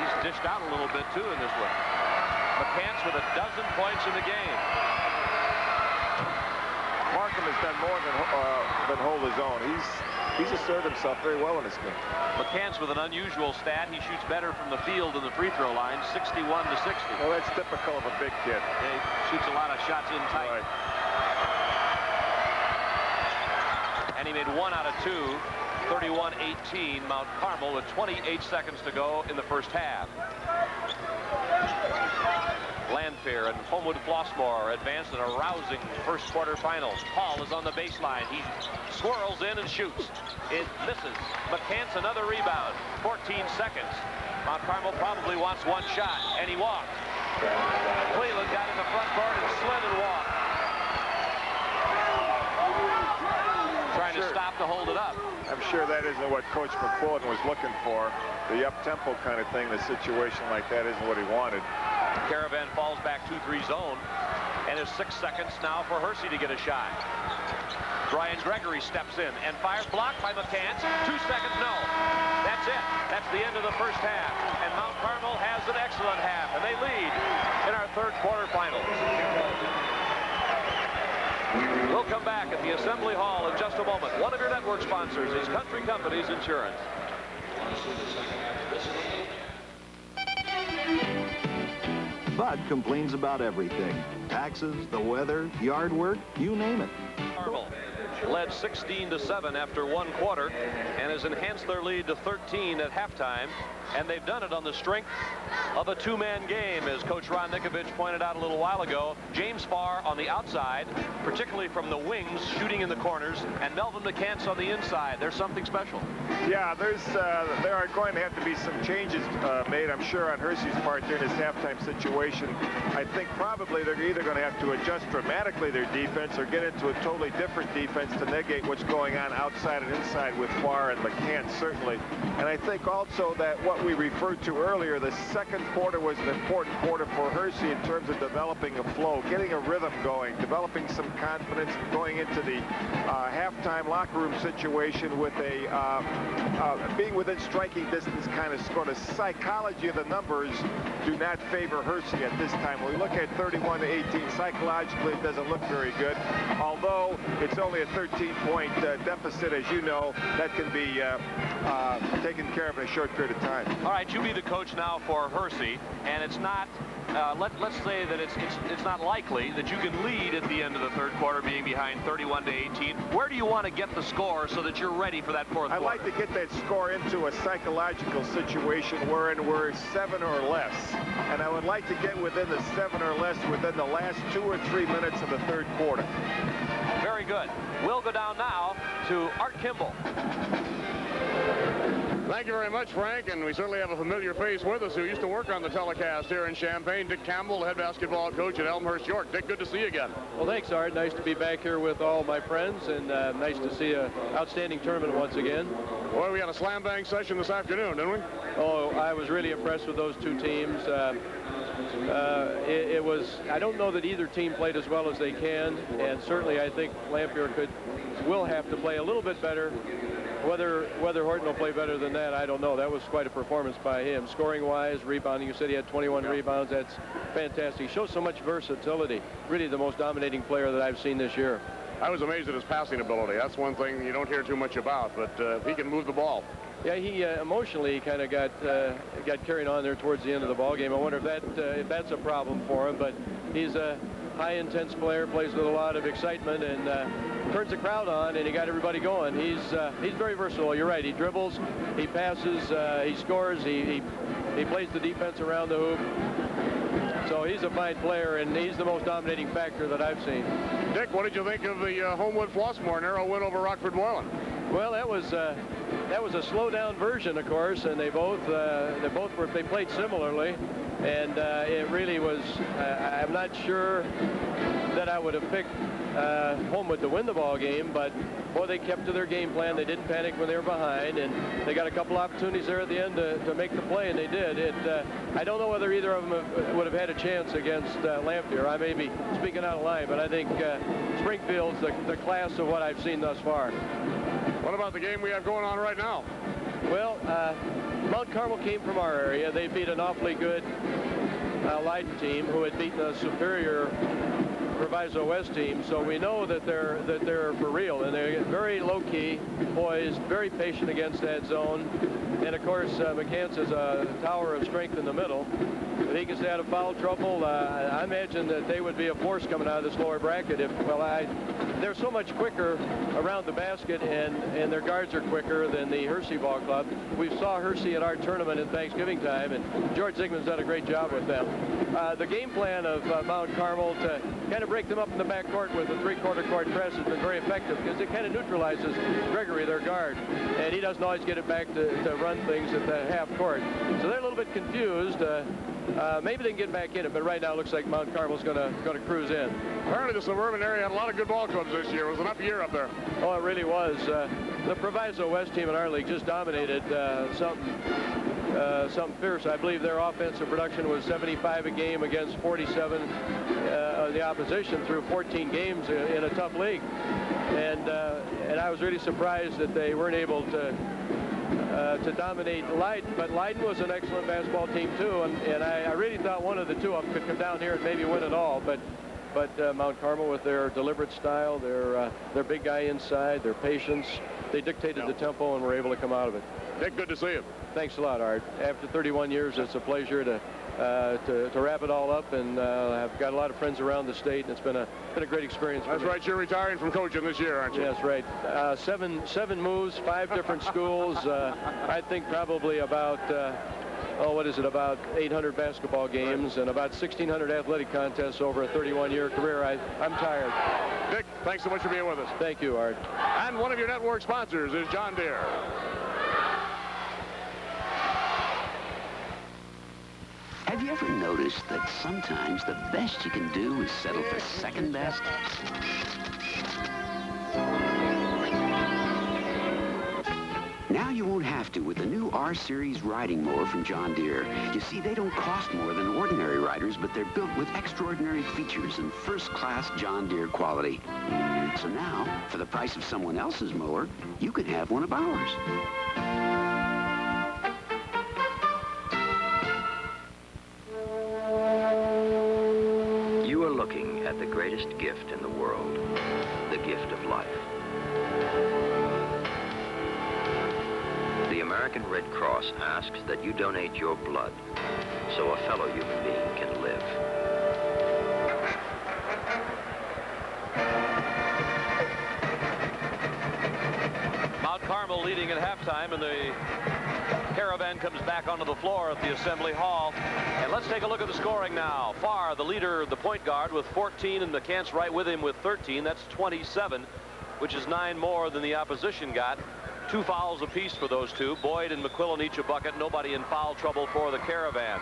He's dished out a little bit, too, in this one. McCants with 12 points in the game. Markham has done more than hold his own. He's asserted himself very well in this game. McCants with an unusual stat. He shoots better from the field than the free throw line, 61 to 60. Well, that's typical of a big kid. Yeah, he shoots a lot of shots in tight. Right. And he made 1 out of 2, 31-18, Mount Carmel with 28 seconds to go in the first half. Lanphier and Homewood Flossmoor advanced in a rousing first quarterfinals. Paul is on the baseline. He swirls in and shoots. It misses. McCants another rebound. 14 seconds. Mount Carmel probably wants one shot, and he walked. Cleveland got in the front court and slid and walked. Trying to stop to hold it up. I'm sure that isn't what Coach McQuillan was looking for. The up-tempo kind of thing, the situation like that isn't what he wanted. Caravan falls back 2-3 zone, and it's 6 seconds now for Hersey to get a shot. Brian Gregory steps in and fires, blocked by McCants. 2 seconds, no. That's it. That's the end of the first half. And Mount Carmel has an excellent half, and they lead in our third quarterfinals. We'll come back at the Assembly Hall in just a moment. One of your network sponsors is Country Companies Insurance. Bud complains about everything. Taxes, the weather, yard work, you name it. Carmel led 16-7 after 1 quarter and has enhanced their lead to 13 at halftime. And they've done it on the strength of a two-man game, as Coach Ron Nikovich pointed out a little while ago. James Farr on the outside, particularly from the wings, shooting in the corners, and Melvin McCants on the inside. There's something special. Yeah, there are going to have to be some changes made, I'm sure, on Hersey's part during this halftime situation. I think probably they're either going to have to adjust dramatically their defense or get into a totally different defense to negate what's going on outside and inside with Farr and McCants, certainly. And I think also that what we referred to earlier, the second quarter was an important quarter for Hersey in terms of developing a flow, getting a rhythm going, developing some confidence, going into the halftime locker room situation with being within striking distance kind of score. The psychology of the numbers do not favor Hersey at this time. When we look at 31-18, psychologically it doesn't look very good. Although it's only a 13-point deficit, as you know, that can be taken care of in a short period of time. All right, you be the coach now for Hersey, and it's not, let's say that it's not likely that you can lead at the end of the third quarter being behind 31-18. Where do you want to get the score so that you're ready for that fourth quarter? I'd like to get that score into a psychological situation wherein we're 7 or less. And I would like to get within the 7 or less within the last 2 or 3 minutes of the third quarter. Very good. We'll go down now to Art Kimball. Thank you very much, Frank, and we certainly have a familiar face with us who used to work on the telecast here in Champaign. Dick Campbell, head basketball coach at Elmhurst York. Dick, good to see you again. Well, thanks, Art. Nice to be back here with all my friends, and nice to see an outstanding tournament once again. Well, we had a slam bang session this afternoon, didn't we? Oh, I was really impressed with those two teams. It was, I don't know that either team played as well as they can, and certainly I think Lamphere will have to play a little bit better. Whether Horton will play better than that, I don't know. That was quite a performance by him. Scoring-wise, rebounding, you said he had 21 rebounds. That's fantastic. He shows so much versatility. Really the most dominating player that I've seen this year. I was amazed at his passing ability. That's one thing you don't hear too much about, but he can move the ball. Yeah, he emotionally kind of got carried on there towards the end of the ball game. I wonder if that's a problem for him, but he's a high intense player, plays with a lot of excitement, and turns the crowd on, and he got everybody going. He's very versatile. You're right. He dribbles, he passes, he scores, he plays the defense around the hoop. So he's a fine player, and he's the most dominating factor that I've seen. Dick, what did you think of the Homewood Flossmoor narrow win over Rockford Moreland? Well, that was a slow-down version, of course, and they played similarly, and it really was. I'm not sure that I would have picked Homewood to win the ball game, but boy, they kept to their game plan. They didn't panic when they were behind, and they got a couple opportunities there at the end to make the play, and they did. I don't know whether either of them would have had a chance against Lamphere. I may be speaking out of line, but I think Springfield's the class of what I've seen thus far. What about the game we have going on right now? Well, Mount Carmel came from our area. They beat an awfully good Leyden team who had beaten a superior Proviso West team, so we know that they're for real, and they're very low-key, poised, very patient against that zone. And of course, McCants is a tower of strength in the middle. If he can stay out of foul trouble, I imagine that they would be a force coming out of this lower bracket. They're so much quicker around the basket, and their guards are quicker than the Hersey Ball Club. We saw Hersey at our tournament in Thanksgiving time, and George Zigman's done a great job with them. The game plan of Mount Carmel to kind of break them up in the backcourt with a three-quarter court press has been very effective because it kind of neutralizes Gregory, their guard, and he doesn't always get it back to run things at the half court. So they're a little bit confused. Maybe they can get back in it, but right now it looks like Mount Carmel's going to cruise in. Apparently the suburban area had a lot of good ball clubs this year. It was an up year up there. Oh, it really was. The Proviso West team in our league just dominated something fierce. I believe their offensive production was 75 a game against 47 of the opposition through 14 games in a tough league. And I was really surprised that they weren't able to dominate Leyden, but Leyden was an excellent basketball team too, and I really thought one of the two of them could come down here and maybe win it all, but Mount Carmel, with their deliberate style, their big guy inside, their patience, they dictated the tempo and were able to come out of it. Dick, good to see you. Thanks a lot, Art. After 31 years, it's a pleasure to wrap it all up, and I've got a lot of friends around the state, and it's been a great experience for me. That's right. You're retiring from coaching this year, aren't you? Yes, right. Seven moves, 5 different schools. I think probably about about 800 basketball games and about 1,600 athletic contests over a 31-year career. I'm tired. Dick, thanks so much for being with us. Thank you, Art. And one of your network sponsors is John Deere. Have you ever noticed that sometimes the best you can do is settle for second best? Now you won't have to with the new R-Series riding mower from John Deere. You see, they don't cost more than ordinary riders, but they're built with extraordinary features and first-class John Deere quality. So now, for the price of someone else's mower, you can have one of ours. You are looking at the greatest gift in the world, the gift of life. The American Red Cross asks that you donate your blood so a fellow human being can live. Mount Carmel leading at halftime, and the Caravan comes back onto the floor at the Assembly Hall. And let's take a look at the scoring now. Farr, the leader, the point guard, with 14, and McCants right with him with 13. That's 27, which is 9 more than the opposition got. 2 fouls apiece for those two. Boyd and McQuillan each a bucket. Nobody in foul trouble for the Caravan.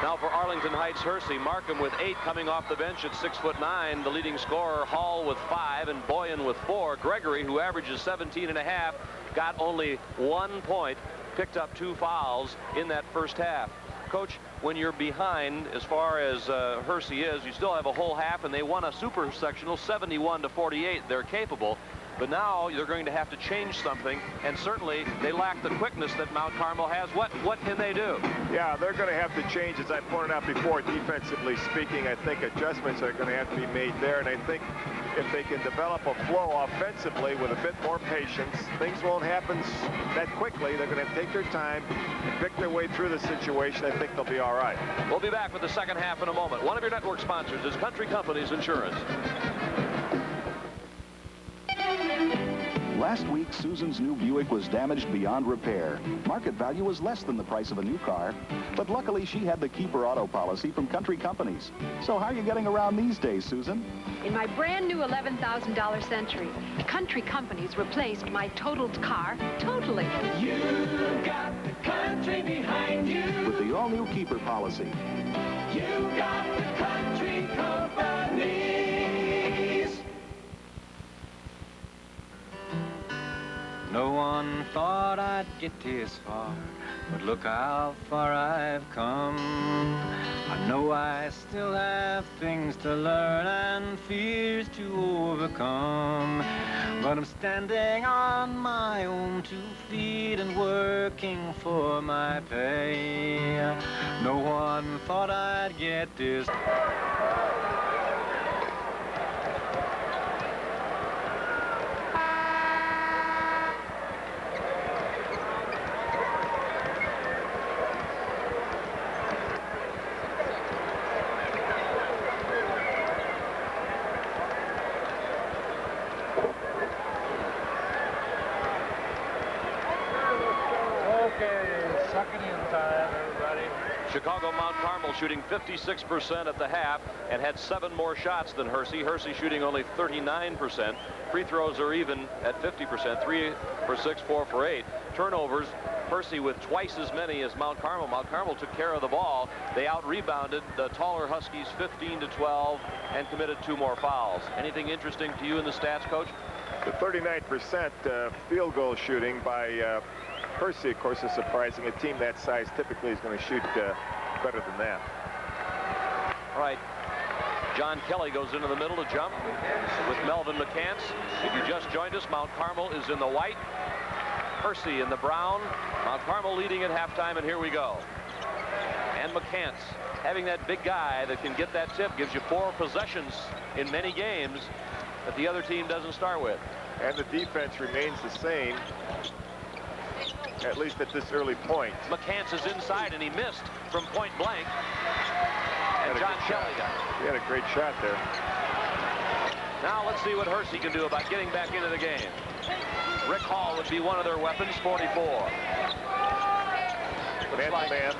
Now for Arlington Heights, Hersey. Markham with 8 coming off the bench at 6'9". The leading scorer, Hall, with 5, and Boyan with 4. Gregory, who averages 17.5, got only 1 point. Picked up 2 fouls in that first half. Coach, when you're behind as far as Hersey is, you still have a whole half, and they won a super sectional 71-48. They're capable. But now you're going to have to change something, and certainly they lack the quickness that Mount Carmel has. What can they do? Yeah, they're going to have to change, as I pointed out before, defensively speaking. I think adjustments are going to have to be made there, and I think if they can develop a flow offensively with a bit more patience, things won't happen that quickly. They're going to take their time and pick their way through the situation. I think they'll be all right. We'll be back with the second half in a moment. One of your network sponsors is Country Companies Insurance. Last week, Susan's new Buick was damaged beyond repair. Market value was less than the price of a new car, but luckily she had the Keeper Auto policy from Country Companies. So how are you getting around these days, Susan? In my brand new $11,000 Century, Country Companies replaced my totaled car totally. You got the country behind you. With the all-new Keeper policy. You got the Country Companies. No one thought I'd get this far, but look how far I've come. I know I still have things to learn and fears to overcome, but I'm standing on my own 2 feet and working for my pay. No one thought I'd get this. Chicago Mount Carmel shooting 56% at the half and had 7 more shots than Hersey. Hersey shooting only 39%. Free throws are even at 50%. 3 for 6, 4 for 8. Turnovers, Hersey with twice as many as Mount Carmel. Mount Carmel took care of the ball. They out-rebounded the taller Huskies 15-12 and committed 2 more fouls. Anything interesting to you in the stats, Coach? The 39% field goal shooting by Hersey, of course, is surprising. A team that size typically is going to shoot better than that. All right. John Kelly goes into the middle to jump with Melvin McCants. If you just joined us, Mount Carmel is in the white, Hersey in the brown. Mount Carmel leading at halftime, and here we go. And McCants, having that big guy that can get that tip, gives you 4 possessions in many games that the other team doesn't start with. And the defense remains the same. at least at this early point. McCants is inside, and he missed from point blank. And John Kelly got it. He had a great shot there. Now let's see what Hersey can do about getting back into the game. Rick Hall would be one of their weapons, 44. Man-to-man.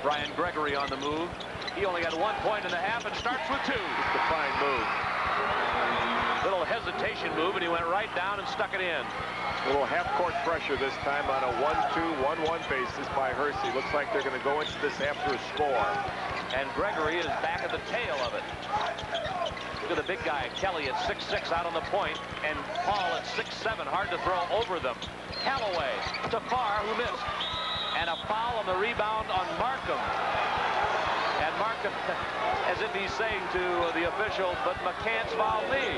Brian Gregory on the move. He only got 1 point and a half and starts with 2. Just a fine move. Little hesitation move, and he went right down and stuck it in. A little half-court pressure this time on a 1-2, 1-1 basis by Hersey. Looks like they're going to go into this after a score. And Gregory is back at the tail of it. Look at the big guy, Kelly at 6'6", out on the point, and Paul at 6'7", hard to throw over them. Callaway to Farr, who missed. And a foul on the rebound on Markham. And Markham, as if he's saying to the officials, but McCants fouled me.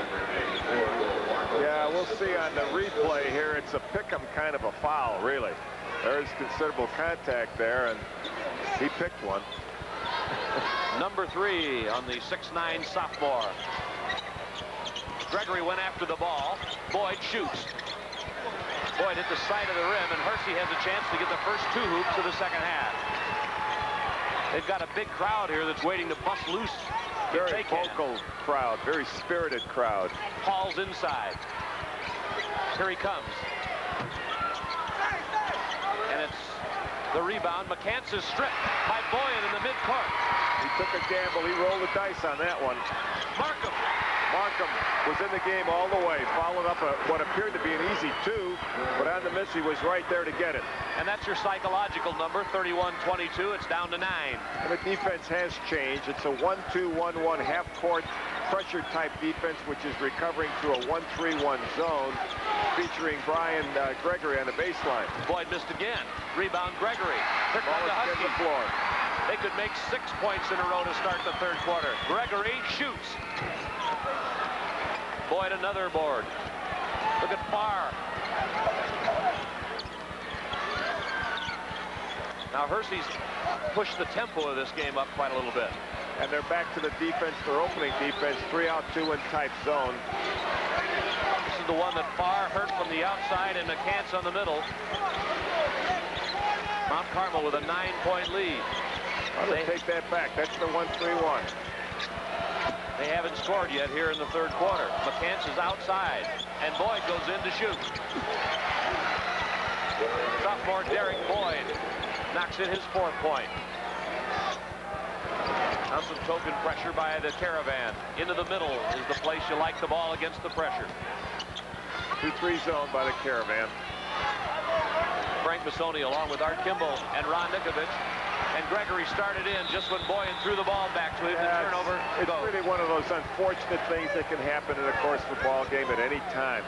Yeah, we'll see on the replay here. It's a pick-em kind of a foul, really. There's considerable contact there, and he picked one. Number 3 on the 6'9" sophomore. Gregory went after the ball. Boyd shoots. Boyd hit the side of the rim, and Hersey has a chance to get the first 2 hoops of the second half. They've got a big crowd here that's waiting to bust loose. Very vocal crowd, very spirited crowd. Paul's inside. Here he comes. And it's the rebound. McCants is stripped by Boyd in the midcourt. He took a gamble. He rolled the dice on that one. Markham was in the game all the way, following up what appeared to be an easy 2, but on the miss, he was right there to get it. And that's your psychological number, 31-22. It's down to 9. And the defense has changed. It's a 1-2-1-1 half-court pressure-type defense, which is recovering to a 1-3-1 zone, featuring Brian Gregory on the baseline. Boyd missed again. Rebound Gregory. Ball is on the floor. They could make 6 points in a row to start the third quarter. Gregory shoots. Boyd another board. Look at Farr. Now Hersey's pushed the tempo of this game up quite a little bit. And they're back to the defense, their opening defense, 3-out, 2-in type zone. This is the one that Farr hurt from the outside and McCants on the middle. Mount Carmel with a 9-point lead. They take that back. That's the 1-3-1. They haven't scored yet here in the third quarter. McCants is outside, and Boyd goes in to shoot. Sophomore Derek Boyd knocks in his 4th point. Now some token pressure by the Caravan. Into the middle is the place you like the ball against the pressure. 2-3 zone by the Caravan. Frank Missoni along with Art Kimball and Ron Nikovich. And Gregory started in just when Boyd threw the ball back to him. The turnover It's really one of those unfortunate things that can happen in a course football game at any time.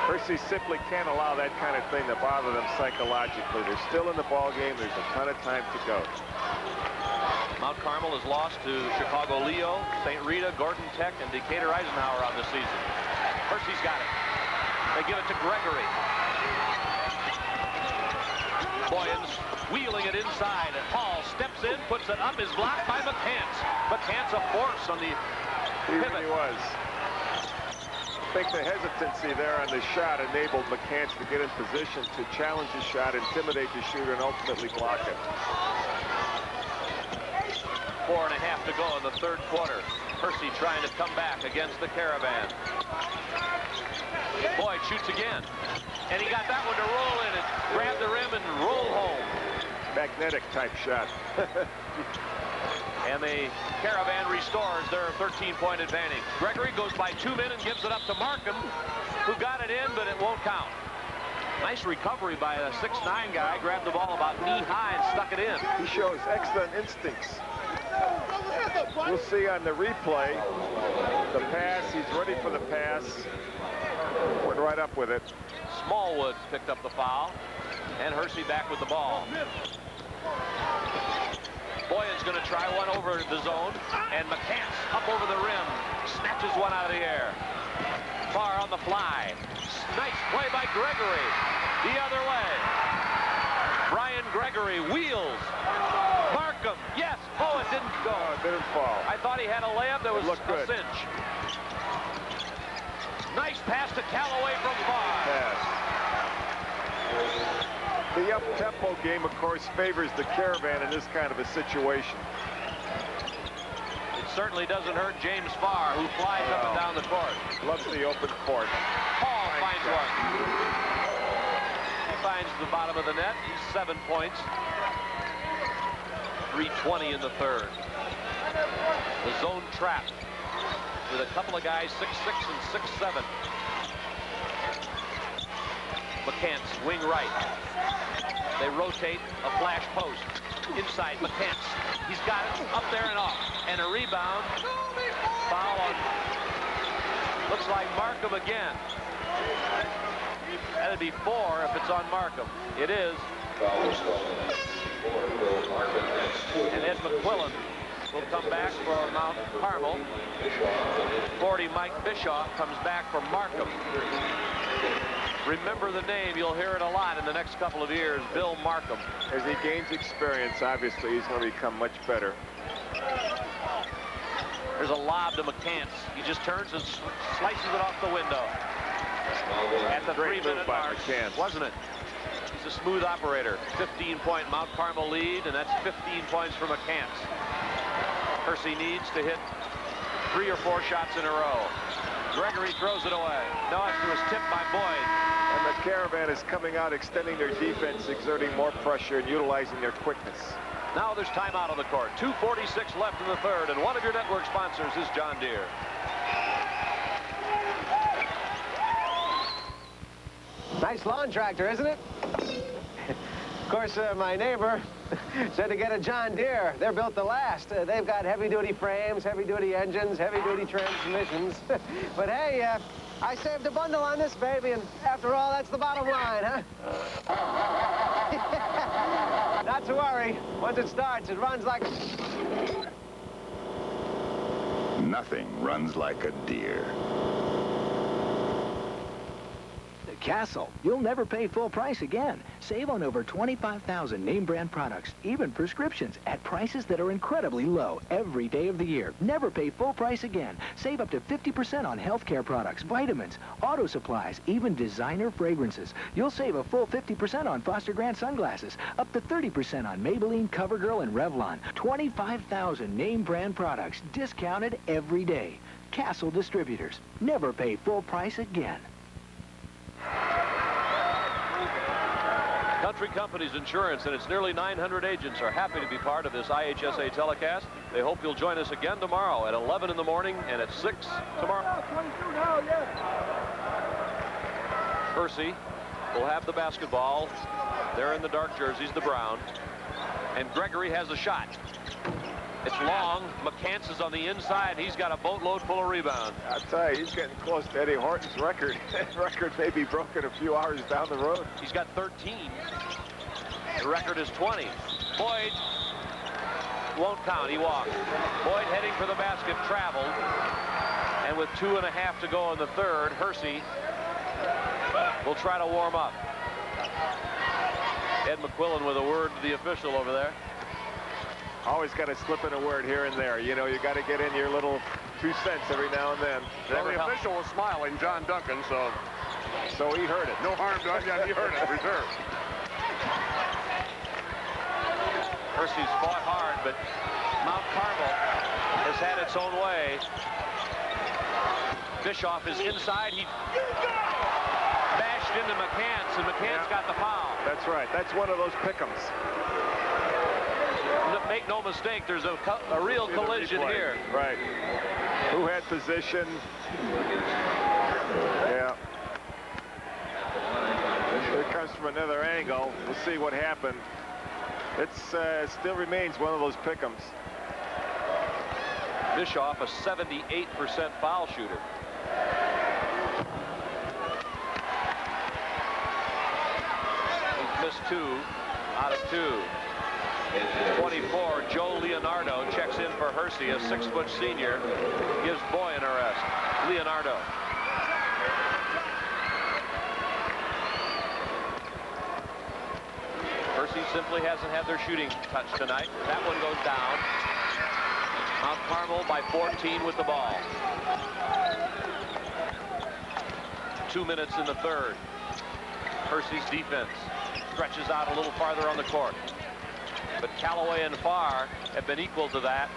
Hersey simply can't allow that kind of thing to bother them psychologically. They're still in the ball game. There's a ton of time to go. Mount Carmel has lost to Chicago Leo, St. Rita, Gordon Tech, and Decatur Eisenhower on the season. Hersey's got it. They give it to Gregory. Boyens wheeling it inside, and Paul steps in, puts it up, is blocked by McCants. McCants a force on the pivot. He really was. I think the hesitancy there on the shot enabled McCants to get in position to challenge the shot, intimidate the shooter, and ultimately block it. 4.5 to go in the third quarter. Hersey trying to come back against the Caravan. Boyd shoots again. And he got that one to roll in and grab the rim and roll home. Magnetic type shot. And the Caravan restores their 13-point advantage. Gregory goes by 2 men and gives it up to Markham, who got it in, but it won't count. Nice recovery by a 6'9" guy. Grabbed the ball about knee-high and stuck it in. He shows excellent instincts. We'll see on the replay. The pass, he's ready for the pass. Went right up with it. Smallwood picked up the foul, and Hersey back with the ball. Boyan's going to try one over the zone, and McCants up over the rim, snatches one out of the air. Farr on the fly. Nice play by Gregory. The other way. Brian Gregory wheels. Markham, yes. Oh, it didn't go. No, it didn't fall. I thought he had a layup that was a good. cinch. Nice pass to Callaway from far. Pass. The up-tempo game, of course, favors the Caravan in this kind of a situation. It certainly doesn't hurt James Farr, who flies up and down the court. Loves the open court. Paul finds one. He finds the bottom of the net. He's 7 points. 3:20 in the third. The zone trap with a couple of guys 6'6" and 6'7". McCants, wing right. They rotate a flash post. Inside, McCants. He's got it up there and off. And a rebound. Foul on, looks like Markham again. That'd be 4 if it's on Markham. It is. And Ed McQuillan will come back for Mount Carmel. 40 Mike Bischoff comes back for Markham. Remember the name, you'll hear it a lot in the next couple of years, Bill Markham. As he gains experience, obviously, he's going to become much better. There's a lob to McCants. He just turns and slices it off the window. At the 3-minute mark, wasn't it? He's a smooth operator. 15-point Mount Carmel lead, and that's 15 points for McCants. Hersey needs to hit 3 or 4 shots in a row. Gregory throws it away. No, it was tipped by Boyd. And the Caravan is coming out, extending their defense, exerting more pressure, and utilizing their quickness. Now there's timeout on the court. 2:46 left in the third, and one of your network sponsors is John Deere. Nice lawn tractor, isn't it? Of course, my neighbor said to get a John Deere. They're built to last. They've got heavy-duty frames, heavy-duty engines, heavy-duty transmissions. But hey, I saved a bundle on this baby, and after all, that's the bottom line, huh? Not to worry. Once it starts, it runs like... Nothing runs like a deer. Castle. You'll never pay full price again. Save on over 25,000 name brand products, even prescriptions, at prices that are incredibly low every day of the year. Never pay full price again. Save up to 50% on healthcare products, vitamins, auto supplies, even designer fragrances. You'll save a full 50% on Foster Grant sunglasses, up to 30% on Maybelline, CoverGirl, and Revlon. 25,000 name brand products, discounted every day. Castle Distributors. Never pay full price again. Country Companies Insurance and its nearly 900 agents are happy to be part of this IHSA telecast. They hope you'll join us again tomorrow at 11 in the morning and at 6 tomorrow. Hersey will have the basketball. They're in the dark jerseys, the brown. And Gregory has a shot. It's long. McCants is on the inside. He's got a boatload full of rebounds. I'll tell you, he's getting close to Eddie Horton's record. That record may be broken a few hours down the road. He's got 13. The record is 20. Boyd won't count. He walked. Boyd heading for the basket, traveled. And with 2.5 to go in the third, Hersey will try to warm up. Ed McQuillan with a word to the official over there. Always got to slip in a word here and there. You know, you got to get in your little 2 cents every now and then. Well, the official was smiling, John Duncan, so he heard it. No harm done. Yeah, he heard it. Reserve. Hersey's fought hard, but Mount Carmel has had its own way. Bischoff is inside. He bashed into McCants, and McCants got the foul. That's right. That's one of those pick'ems. Make no mistake, there's a real collision here. Right. Who had position? Yeah. Here it comes from another angle. We'll see what happened. It's still remains one of those pick'ems. Bischoff, a 78% foul shooter. He's missed 2 out of 2. 24, Joe Leonardo checks in for Hersey, a 6-foot senior. Gives Boyd a rest. Leonardo. Hersey simply hasn't had their shooting touch tonight. That one goes down. Mount Carmel by 14 with the ball. 2 minutes in the third. Hersey's defense stretches out a little farther on the court. But Callaway and Farr have been equal to that.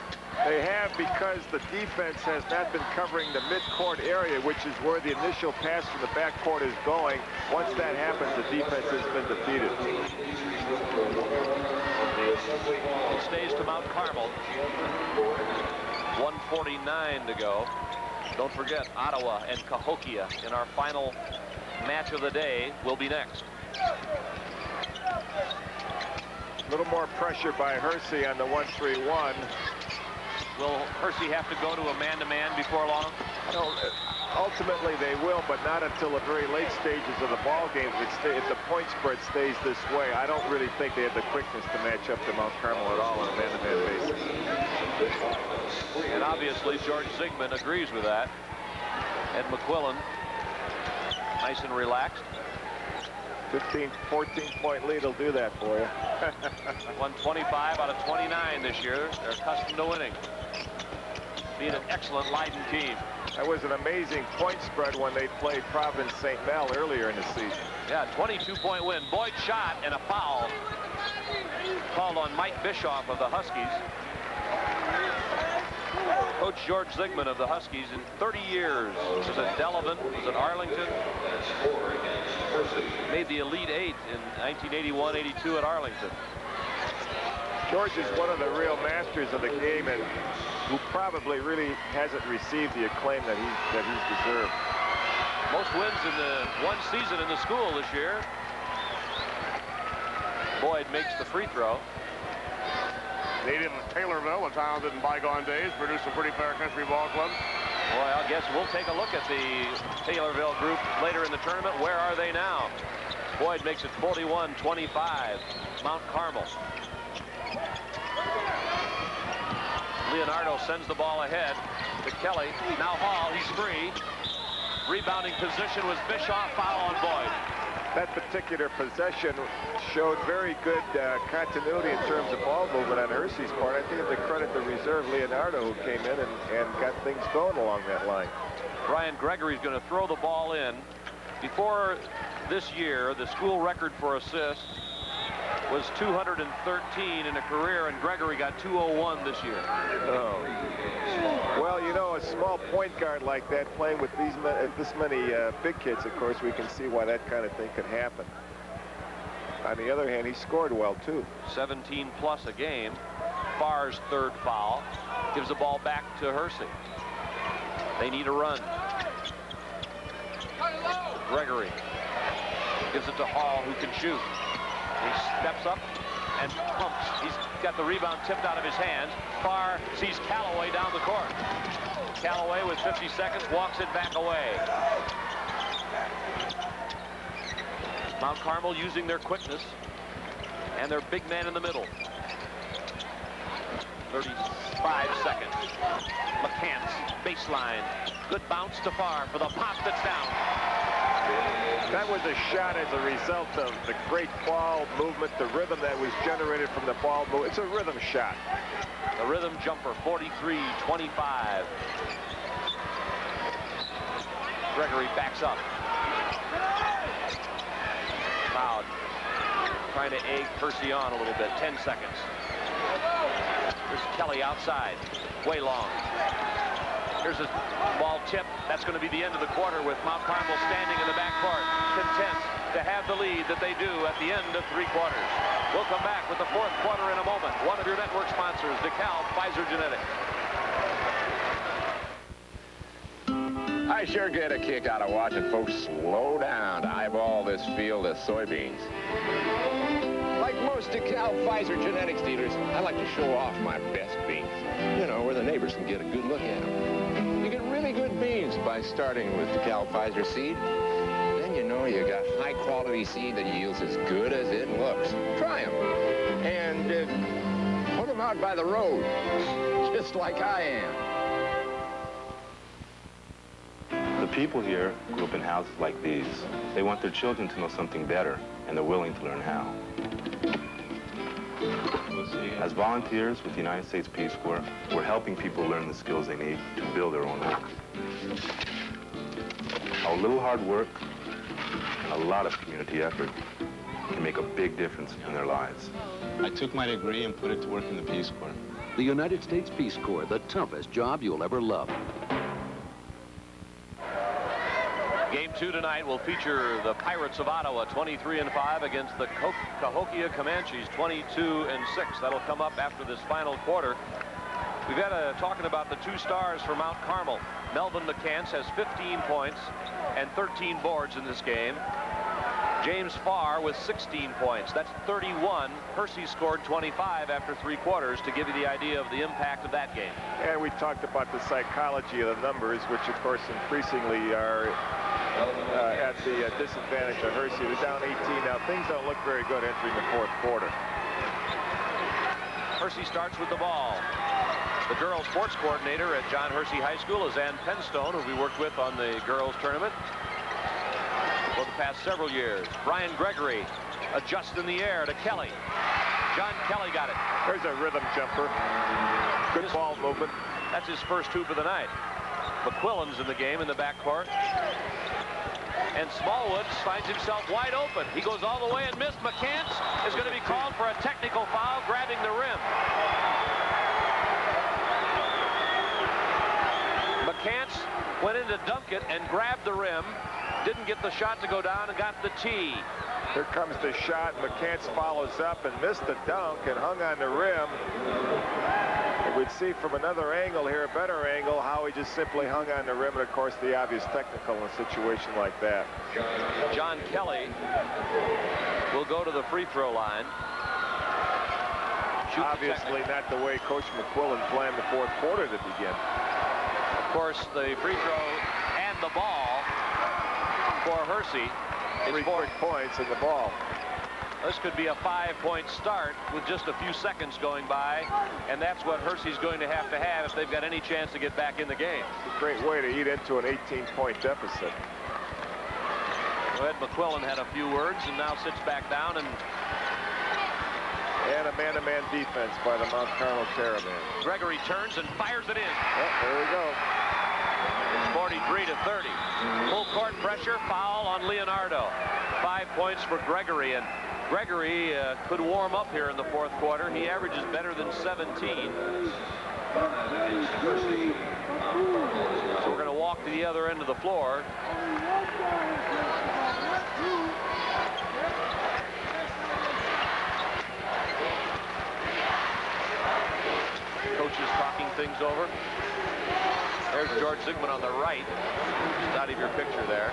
They have, because the defense has not been covering the midcourt area, which is where the initial pass from the backcourt is going. Once that happens, the defense has been defeated. It stays to Mount Carmel. 1:49 to go. Don't forget, Ottawa and Cahokia in our final match of the day will be next. A little more pressure by Hersey on the 1-3-1. Will Hersey have to go to a man-to-man before long? No, ultimately they will, but not until the very late stages of the ball game. If the point spread stays this way, I don't really think they have the quickness to match up to Mount Carmel at all on a man-to-man basis. And obviously George Zigman agrees with that. Ed McQuillan, nice and relaxed. 15, 14-point lead will do that for you. 125 out of 29 this year. They're accustomed to winning. Being an excellent Leiden team. That was an amazing point spread when they played Providence St. Mel earlier in the season. Yeah, 22-point win. Boyd shot and a foul called on Mike Bischoff of the Huskies. Coach George Zigman of the Huskies in 30 years. Was at Delavan, was at Arlington. Made the Elite Eight in 1981-82 at Arlington. George is one of the real masters of the game, and who probably really hasn't received the acclaim that he's deserved. Most wins in the one season in the school this year. Boyd makes the free throw. Native of Taylorville, a town that in bygone days produced a pretty fair country ball club. Boy, I guess we'll take a look at the Taylorville group later in the tournament. Where are they now? Boyd makes it 41-25. Mount Carmel. Leonardo sends the ball ahead to Kelly. Now Hall, he's free. Rebounding position was Bischoff, foul on Boyd. That particular possession showed very good continuity in terms of ball movement on Hersey's part. I think they credit the reserve Leonardo, who came in and got things going along that line. Brian Gregory's going to throw the ball in. Before this year, the school record for assists was 213 in a career, and Gregory got 201 this year. Oh. Well, you know, a small point guard like that playing with this many big kids, of course, we can see why that kind of thing could happen. On the other hand, he scored well, too. 17 plus a game. Farr's third foul. Gives the ball back to Hersey. They need a run. Gregory gives it to Hall, who can shoot. He steps up and pumps. He's got the rebound tipped out of his hands. Farr sees Callaway down the court. Callaway with 50 seconds walks it back away. Mount Carmel using their quickness and their big man in the middle. 35 seconds. McCants, baseline. Good bounce to Farr for the pop that's down. That was a shot as a result of the great ball movement, the rhythm that was generated from the ball movement. It's a rhythm shot. The rhythm jumper, 43-25. Gregory backs up. Fouled. Trying to egg Hersey on a little bit. 10 seconds. Here's Kelly outside. Way long. Here's a ball tip. That's going to be the end of the quarter with Mount Carmel standing in the backcourt, content to have the lead that they do at the end of 3 quarters. We'll come back with the 4th quarter in a moment. One of your network sponsors, DeKalb Pfizer Genetics. I sure get a kick out of watching folks slow down to eyeball this field of soybeans. Like most DeKalb Pfizer Genetics dealers, I like to show off my best beans. You know, where the neighbors can get a good look at them. You get really good beans by starting with DeKalb Pfizer seed. Then you know you got high-quality seed that yields as good as it looks. Try them. And put them out by the road, just like I am. The people here grew up in houses like these. They want their children to know something better, and they're willing to learn how. As volunteers with the United States Peace Corps, we're helping people learn the skills they need to build their own homes. how a little hard work and a lot of community effort can make a big difference in their lives. I took my degree and put it to work in the Peace Corps. The United States Peace Corps, the toughest job you'll ever love. Game 2 tonight will feature the Pirates of Ottawa 23-5 against the Cahokia Comanches 22-6. That'll come up after this final quarter. We've got talking about the two stars for Mount Carmel. Melvin McCants has 15 points and 13 boards in this game. James Farr with 16 points. That's 31. Hersey scored 25 after 3 quarters to give you the idea of the impact of that game. And we talked about the psychology of the numbers, which of course increasingly are at the disadvantage of Hersey. They're down 18 now. Things don't look very good entering the 4th quarter. Hersey starts with the ball. The girls' sports coordinator at John Hersey High School is Ann Penstone, who we worked with on the girls' tournament for the past several years. Brian Gregory adjusts in the air to Kelly. John Kelly got it. There's a rhythm jumper. Good ball movement. That's his first hoop of the night. McQuillan's in the game in the backcourt. And Smallwood finds himself wide open. He goes all the way and missed. McCants is going to be called for a technical foul, grabbing the rim. McCants went in to dunk it and grabbed the rim. Didn't get the shot to go down and got the tee. Here comes the shot. McCants follows up and missed the dunk and hung on the rim. And we'd see from another angle here, a better angle, how he just simply hung on the rim, and of course the obvious technical in a situation like that. John Kelly will go to the free throw line. Obviously not the way Coach McQuillan planned the 4th quarter to begin. Of course, the free throw and the ball for Hersey. 3 quick points in the ball. This could be a 5-point start with just a few seconds going by, and that's what Hersey's going to have if they've got any chance to get back in the game. It's a great way to eat into an 18-point deficit. Ed McQuillan had a few words and now sits back down and a man-to-man defense by the Mount Carmel Caravan. Gregory turns and fires it in. Oh, there we go. It's 43-30. Full court pressure, foul on Leonardo. 5 points for Gregory, and Gregory could warm up here in the 4th quarter. He averages better than 17. So we're going to walk to the other end of the floor. Coaches talking things over. There's George Zygmunt on the right. Just out of your picture there.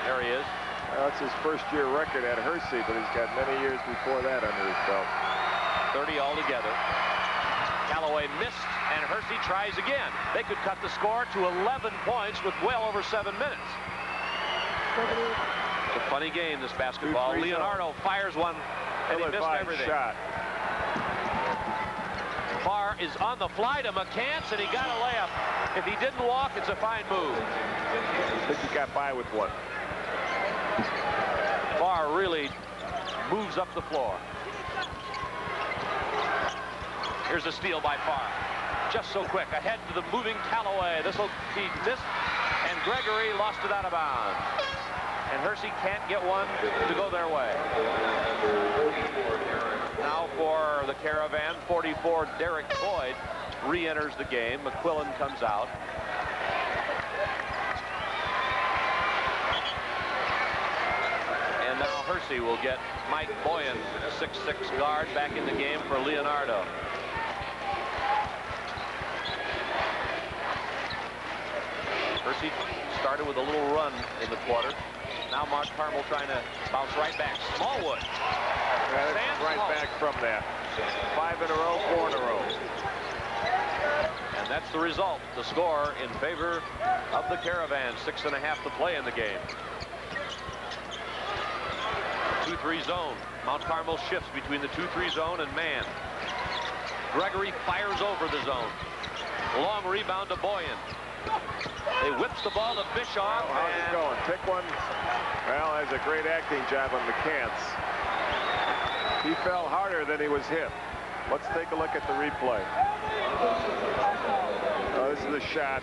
There he is. That's his first-year record at Hersey, but he's got many years before that under his belt. 30 altogether. Callaway missed, and Hersey tries again. They could cut the score to 11 points with well over 7 minutes. It's a funny game, this basketball. Leonardo fires one, and he missed everything. Shot. Farr is on the fly to McCants, and he got a layup. If he didn't walk, it's a fine move. I think he got by with one. Farr really moves up the floor. Here's a steal by Farr. Just so quick. Ahead to the moving Callaway. This will be missed, and Gregory lost it out of bounds. And Hersey can't get one to go their way. Now for the Caravan, 44, Derek Boyd re-enters the game. McQuillan comes out. And now Hersey will get Mike Boyan, 6'6" guard, back in the game for Leonardo. Hersey started with a little run in the quarter. Now Mount Carmel trying to bounce right back. Smallwood. Right back from that. 5 in a row, 4 in a row. And that's the result. The score in favor of the Caravan. 6.5 to play in the game. 2-3 zone. Mount Carmel shifts between the 2-3 zone and man. Gregory fires over the zone. Long rebound to Boyan. They whips the ball to Bischoff. How's it going? Pick one. Well, that's a great acting job on McCants. He fell harder than he was hit. Let's take a look at the replay. Oh, this is the shot.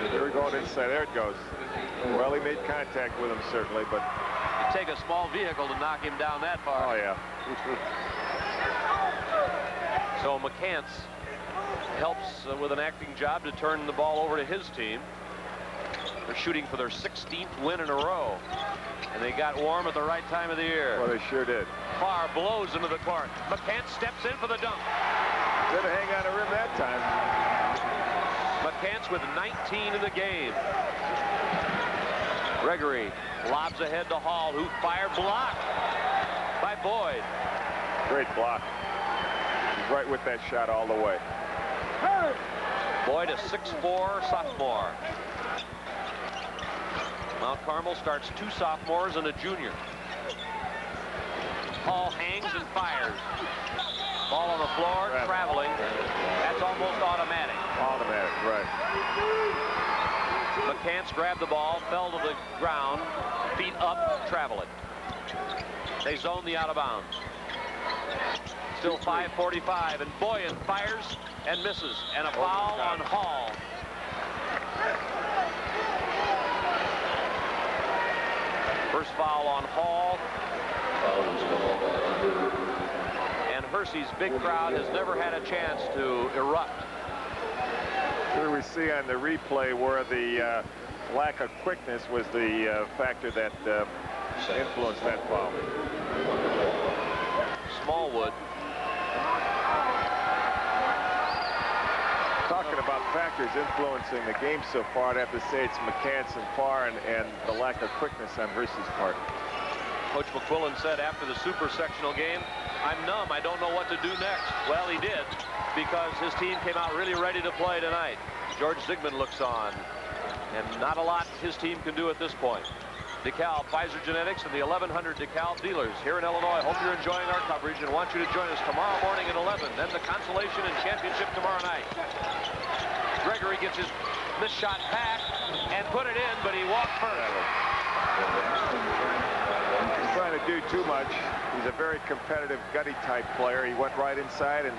Here we go inside. There it goes. Well, he made contact with him, certainly, but... It'd take a small vehicle to knock him down that far. Oh, yeah. So McCants helps with an acting job to turn the ball over to his team. They're shooting for their 16th win in a row. And they got warm at the right time of the year. Well, they sure did. Farr blows into the court. McCants steps in for the dunk. Didn't hang on the rim that time. McCants with 19 in the game. Gregory lobs ahead to Hall, who fired blocked by Boyd. Great block. He's right with that shot all the way. Boyd, a 6'4" sophomore. Mount Carmel starts 2 sophomores and a junior. Hall hangs and fires. Ball on the floor, traveling. That's almost automatic. Automatic, right. McCants grabbed the ball, fell to the ground, feet up, traveling. They zone the out of bounds. Still 5:45, and Boyan fires and misses, and a foul on Hall. First foul on Hall. And Hersey's big crowd has never had a chance to erupt. Here we see on the replay where the lack of quickness was the factor that influenced that foul. Smallwood. Talking about factors influencing the game so far, I'd have to say it's McCants and Farr and the lack of quickness on Hersey's part. Coach McQuillan said after the super sectional game, "I'm numb. I don't know what to do next." Well, he did, because his team came out really ready to play tonight. George Zigman looks on, and not a lot his team can do at this point. DeKalb, Pfizer Genetics, and the 1100 DeKalb dealers here in Illinois. Hope you're enjoying our coverage and want you to join us tomorrow morning at 11. Then the consolation and championship tomorrow night. Gregory gets his missed shot back and put it in, but he walked first. He's trying to do too much. He's a very competitive, gutty type player. He went right inside and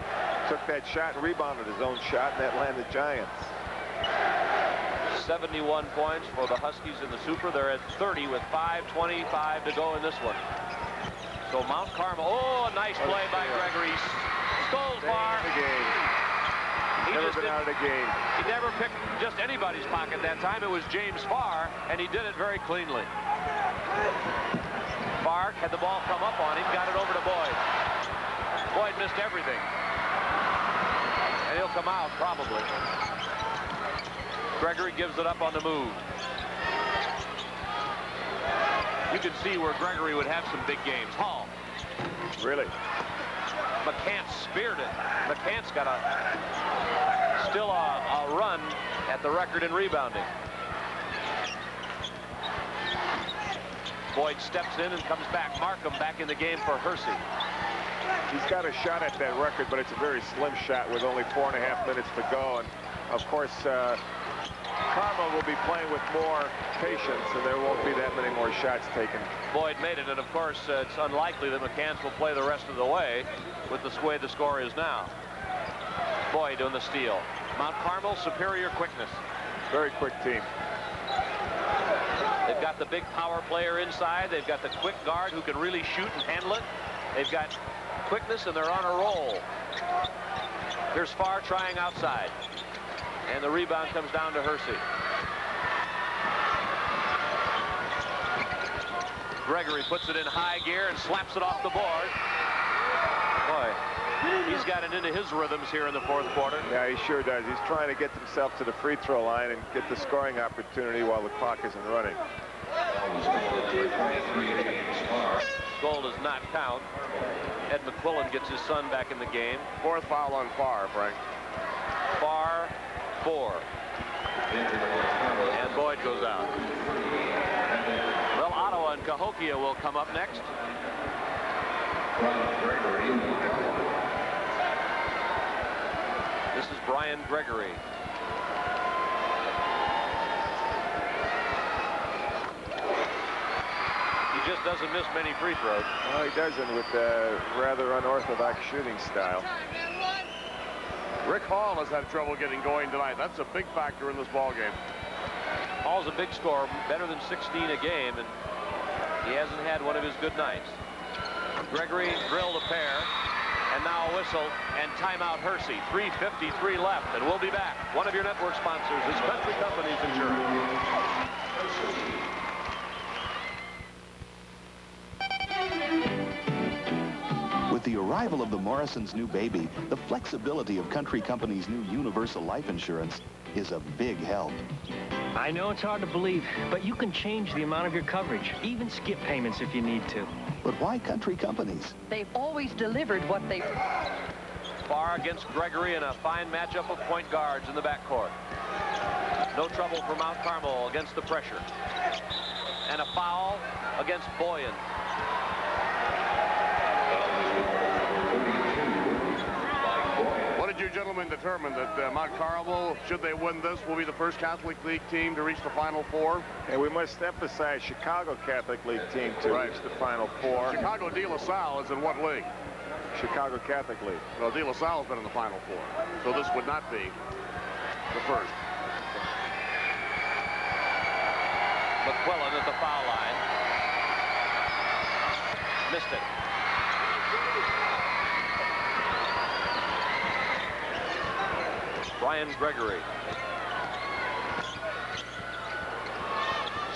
took that shot and rebounded his own shot, and that landed Giants. 71 points for the Huskies in the Super. They're at 30 with 5:25 to go in this one. So Mount Carmel, oh, a nice play by Gregory. Stole Farr. He never been out of the game. He never picked just anybody's pocket that time. It was James Farr, and he did it very cleanly. Farr had the ball come up on him, got it over to Boyd. Boyd missed everything. And he'll come out, probably. Gregory gives it up on the move. You can see where Gregory would have some big games. Hall. Really? McCants speared it. McCants got still a run at the record in rebounding. Boyd steps in and comes back. Markham back in the game for Hersey. He's got a shot at that record, but it's a very slim shot with only 4.5 minutes to go. And of course, Carmel will be playing with more patience, and there won't be that many more shots taken. Boyd made it, and of course, it's unlikely that McCants will play the rest of the way with the way the score is now. Boyd on the steal. Mount Carmel, superior quickness. Very quick team. They've got the big power player inside. They've got the quick guard who can really shoot and handle it. They've got quickness, and they're on a roll. Here's Farr trying outside. And the rebound comes down to Hersey. Gregory puts it in high gear and slaps it off the board. Boy, he's got it into his rhythms here in the fourth quarter. Yeah, he sure does. He's trying to get himself to the free throw line and get the scoring opportunity while the clock isn't running. Goal does not count. Ed McQuillan gets his son back in the game. Fourth foul on Farr, Frank. Farr, 4. And Boyd goes out. Well, Ottawa and Cahokia will come up next. This is Brian Gregory. He just doesn't miss many free throws. No, he doesn't, with a rather unorthodox shooting style. Rick Hall has had trouble getting going tonight. That's a big factor in this ball game. Hall's a big scorer, better than 16 a game, and he hasn't had one of his good nights. Gregory drilled a pair, and now a whistle, and timeout Hersey. 3:53 left, and we'll be back. One of your network sponsors is Country Companies Insurance. With the arrival of the Morrisons' new baby, the flexibility of Country Company's new universal life insurance is a big help. I know it's hard to believe, but you can change the amount of your coverage, even skip payments if you need to. But why Country Companies? They've always delivered what they... Farr against Gregory in a fine matchup of point guards in the backcourt. No trouble for Mount Carmel against the pressure. And a foul against Boyan. What did you gentlemen determine that Mount Carmel, should they win this, will be the first Catholic League team to reach the Final Four? And we must emphasize Chicago Catholic League team to reach the Final Four. Chicago De La Salle is in what league? Chicago Catholic League. Well, De La Salle's been in the Final Four, so this would not be the first. McQuillan at the foul line. Missed it. Brian Gregory.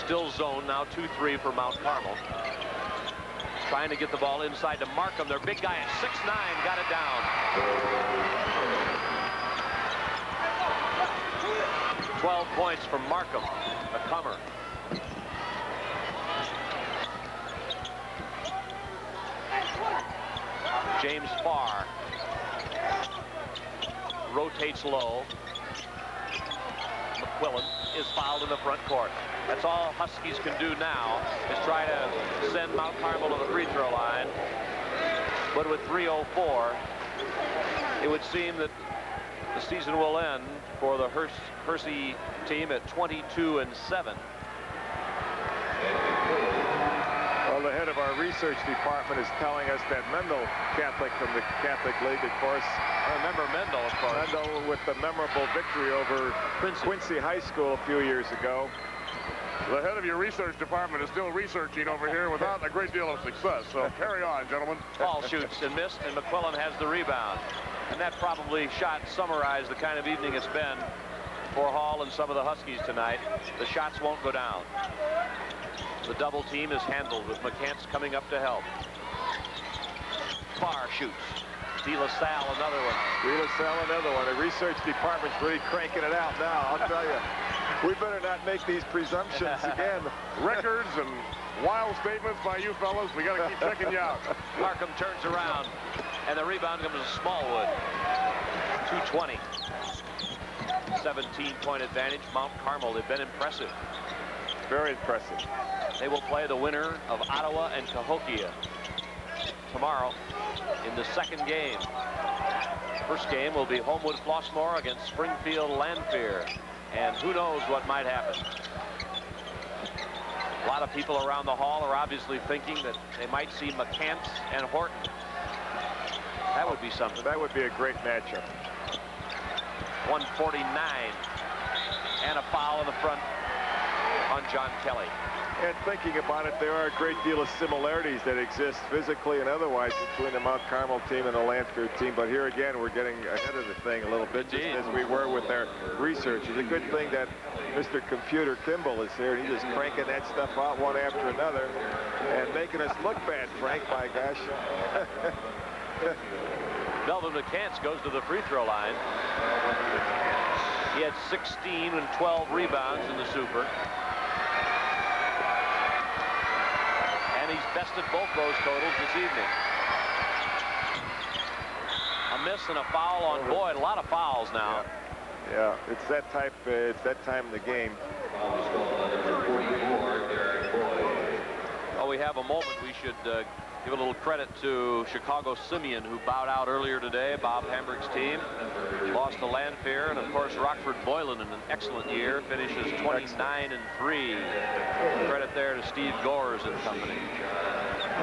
Still zone now, 2-3 for Mount Carmel. Trying to get the ball inside to Markham. Their big guy at 6'9", got it down. 12 points from Markham, the comer. James Farr rotates low. McQuillan is fouled in the front court. That's all Huskies can do now, is try to send Mount Carmel to the free throw line. But with 3:04, it would seem that the season will end for the Hersey team at 22-7. Well, the head of our research department is telling us that Mendel Catholic from the Catholic League, of course. I remember Mendel, of course. Mendel with the memorable victory over Quincy High School a few years ago. The head of your research department is still researching over here without a great deal of success. So carry on, gentlemen. Hall shoots and missed, and McQuillan has the rebound. And that probably shot summarized the kind of evening it's been for Hall and some of the Huskies tonight. The shots won't go down. The double team is handled with McCants coming up to help. Farr shoots. De La Salle, another one. De La Salle, another one. The research department's really cranking it out now, I'll tell you. We better not make these presumptions again. Records and wild statements by you fellas. We got to keep checking you out. Markham turns around, and the rebound comes to Smallwood. 2:20. 17-point advantage. Mount Carmel, they've been impressive. Very impressive. They will play the winner of Ottawa and Cahokia tomorrow in the second game. First game will be Homewood Flossmoor against Springfield Lanphier. And who knows what might happen. A lot of people around the hall are obviously thinking that they might see McCants and Horton. That would be something. That would be a great matchup. 149. And a foul in the front on John Kelly. And thinking about it, there are a great deal of similarities that exist physically and otherwise between the Mount Carmel team and the Lanphier team. But here again, we're getting ahead of the thing a little bit, just as we were with our research. It's a good thing that Mr. Computer Kimball is here, and he's just cranking that stuff out one after another and making us look bad, Frank, my gosh. Melvin McCants goes to the free throw line. He had 16 and 12 rebounds in the Super. And he's bested both those totals this evening. A miss and a foul on Boyd. A lot of fouls now. Yeah, it's that time of the game. Well, we have a moment. We should give a little credit to Chicago Simeon, who bowed out earlier today. Bob Hambrick's team lost to Lanphier, and of course Rockford Boylan in an excellent year finishes 29-3. Credit there to Steve Gores and company.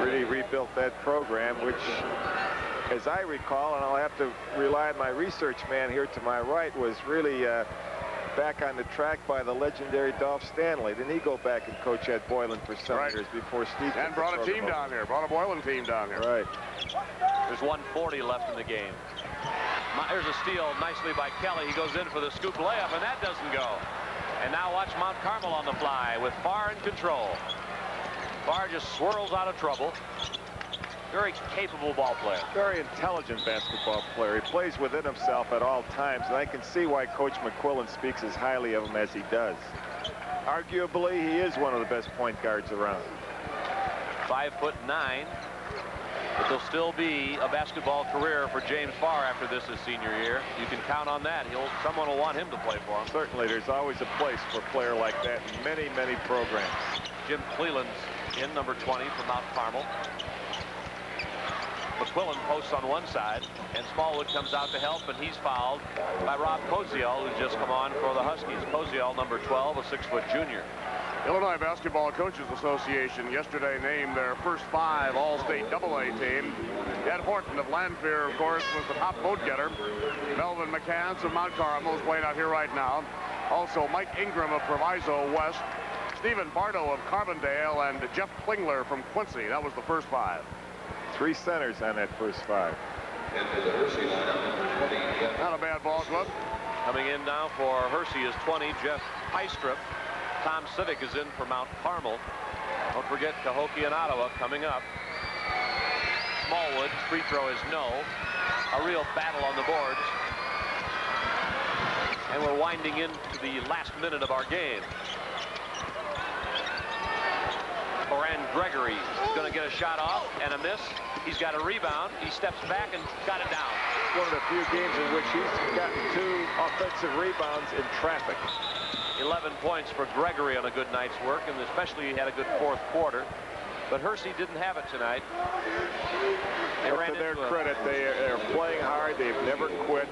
Really rebuilt that program, which, as I recall, and I'll have to rely on my research man here to my right, was really back on the track by the legendary Dolph Stanley. Didn't he go back and coach at Boylan for some years before Steve? And brought a team down here, brought a Boylan team down here. Right. There's 1:40 left in the game. Here's a steal nicely by Kelly. He goes in for the scoop layup, and that doesn't go. And now watch Mount Carmel on the fly with Farr in control. Farr just swirls out of trouble. Very capable ball player. Very intelligent basketball player. He plays within himself at all times, and I can see why Coach McQuillan speaks as highly of him as he does. Arguably, he is one of the best point guards around. 5'9", but there'll still be a basketball career for James Farr after this his senior year. You can count on that. Someone will want him to play for him. Certainly, there's always a place for a player like that in many, many programs. Jim Cleland's in, number 20 from Mount Carmel. McQuillan posts on one side, and Smallwood comes out to help, and he's fouled by Rob Koziel, who's just come on for the Huskies. Koziel, number 12, a 6-foot junior. Illinois Basketball Coaches Association yesterday named their first 5 All-State AA team. Ed Horton of Lanphier, of course, was the top vote getter. Melvin McCants of Mount Carmel is playing out here right now. Also, Mike Ingram of Proviso West. Stephen Bardo of Carbondale, and Jeff Klingler from Quincy. That was the first 5. 3 centers on that first 5. Not a bad ball club. Coming in now for Hersey is 20, Jeff Heistrup. Tom Civic is in for Mount Carmel. Don't forget Cahokia and Ottawa coming up. Smallwood, free throw is no. A real battle on the boards. And we're winding into the last minute of our game. Moran Gregory is going to get a shot off and a miss. He's got a rebound. He steps back and got it down. One of the few games in which he's gotten 2 offensive rebounds in traffic. 11 points for Gregory on a good night's work, and especially he had a good 4th quarter. But Hersey didn't have it tonight. They Well, ran to their into credit, they're playing hard. They've never quit.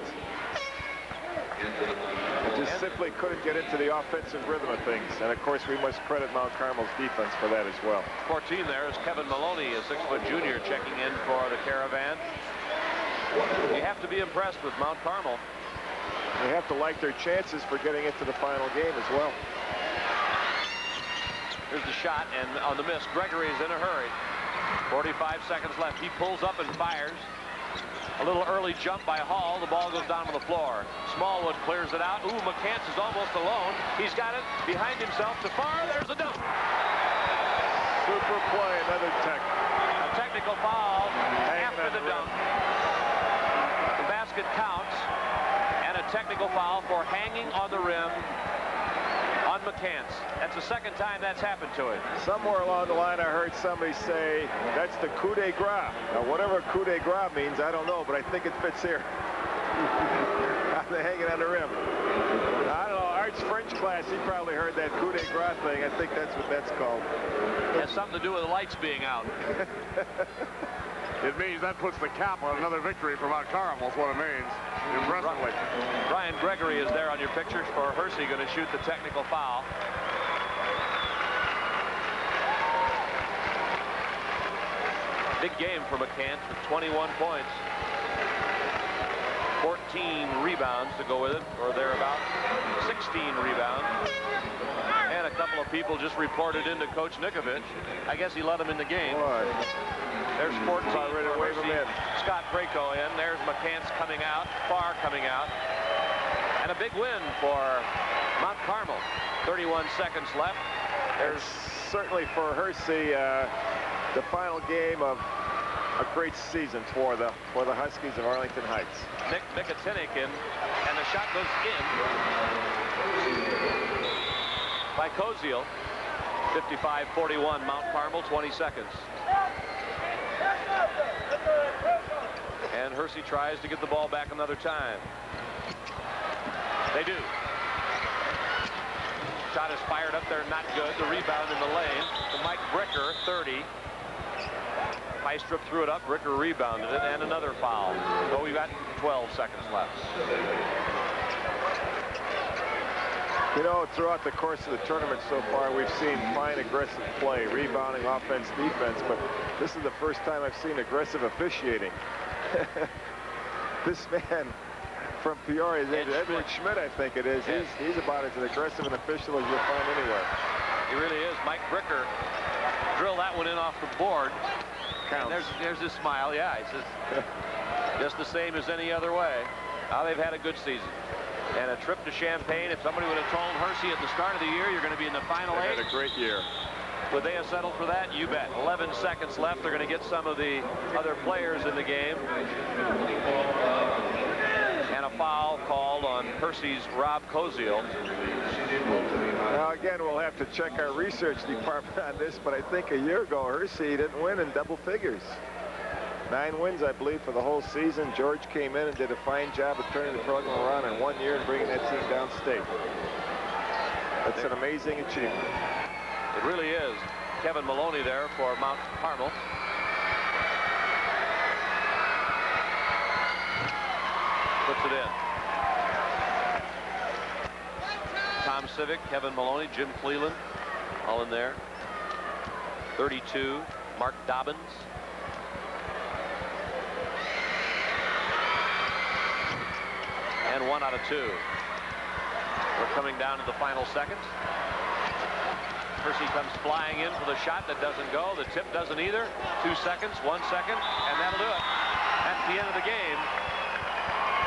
They just simply couldn't get into the offensive rhythm of things. And, of course, we must credit Mount Carmel's defense for that as well. 14 there is Kevin Maloney, a 6-foot junior, checking in for the Caravan. You have to be impressed with Mount Carmel. They have to like their chances for getting into the final game as well. Here's the shot, and on the miss, Gregory is in a hurry. 45 seconds left. He pulls up and fires. A little early jump by Hall. The ball goes down to the floor. Smallwood clears it out. Ooh, McCants is almost alone. He's got it behind himself to Farr. There's a dunk. Super play, another tech. A technical foul after the dunk. The basket counts, and a technical foul for hanging on the rim on McCants. That's the second time that's happened to him. Somewhere along the line, I heard somebody say that's the coup de grace. Now, whatever coup de grace means, I don't know, but I think it fits here. They're hanging on the rim. I don't know. Art's French class, he probably heard that coup de grace thing. I think that's what that's called. It has something to do with the lights being out. It means that puts the cap on another victory for Mount Carmel, is what it means. Impressively. Brian Gregory is there on your pictures for Hersey, going to shoot the technical foul. Big game for McCants with 21 points. 14 rebounds to go with it, or thereabout. 16 rebounds. And a couple of people just reported into Coach Nikovich. I guess he let him in the game. Boy. There's 14. Ready to wave him in. Scott Braco in. There's McCants coming out. Farr coming out. And a big win for Mount Carmel. 31 seconds left. There's certainly for Hersey the final game of a great season for the Huskies of Arlington Heights. Nick Mikatinik in, and the shot goes in by Koziel. 55-41, Mount Carmel, 20 seconds. And Hersey tries to get the ball back another time. They do. Shot is fired up there, not good. The rebound in the lane to Mike Bricker, 30. Heistrup threw it up, Bricker rebounded it, and another foul. So we've got 12 seconds left. You know, throughout the course of the tournament so far, we've seen fine aggressive play, rebounding, offense, defense, but this is the first time I've seen aggressive officiating. This man, from Peoria. Edward Schmidt, I think it is. Yes. He's about as aggressive an official as you'll find anywhere. He really is. Mike Bricker drilled that one in off the board. Counts. And there's his smile. Yeah, he says, just the same as any other way. Now they've had a good season. And a trip to Champaign. If somebody would have told Hersey at the start of the year, you're going to be in the final eight. They had a great year. Would they have settled for that? You bet. 11 seconds left. They're going to get some of the other players in the game. And a foul called on Hersey's Rob Koziel. Now, again, we'll have to check our research department on this, but I think a year ago, Hersey didn't win in double figures. 9 wins, I believe, for the whole season. George came in and did a fine job of turning the program around in 1 year and bringing that team downstate. That's an amazing achievement. It really is. Kevin Maloney there for Mount Carmel. Puts it in. Tom Civic, Kevin Maloney, Jim Cleland, all in there. 32, Mark Dobbins. And 1 out of 2. We're coming down to the final seconds. Hersey comes flying in for the shot that doesn't go. The tip doesn't either. 2 seconds, 1 second, and that'll do it. That's the end of the game.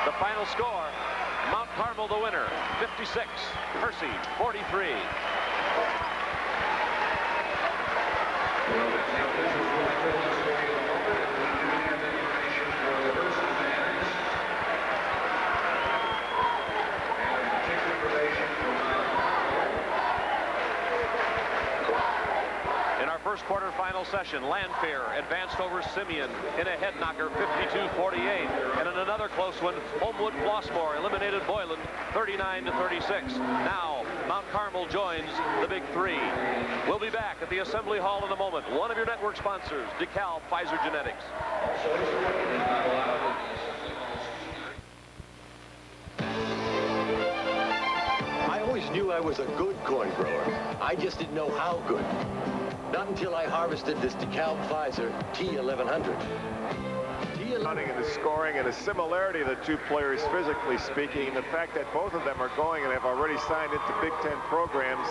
The final score, Mount Carmel the winner, 56. Hersey, 43. First quarterfinal session, Lanphier advanced over Simeon in a head knocker, 52-48. And in another close one, Homewood Flossmoor eliminated Boylan, 39-36. Now, Mount Carmel joins the Big Three. We'll be back at the Assembly Hall in a moment. One of your network sponsors, DeKalb Pfizer Genetics. I always knew I was a good corn grower. I just didn't know how good. Not until I harvested this DeKalb Pfizer T1100. Running and the scoring and the similarity of the two players physically speaking, and the fact that both of them are going and have already signed into Big Ten programs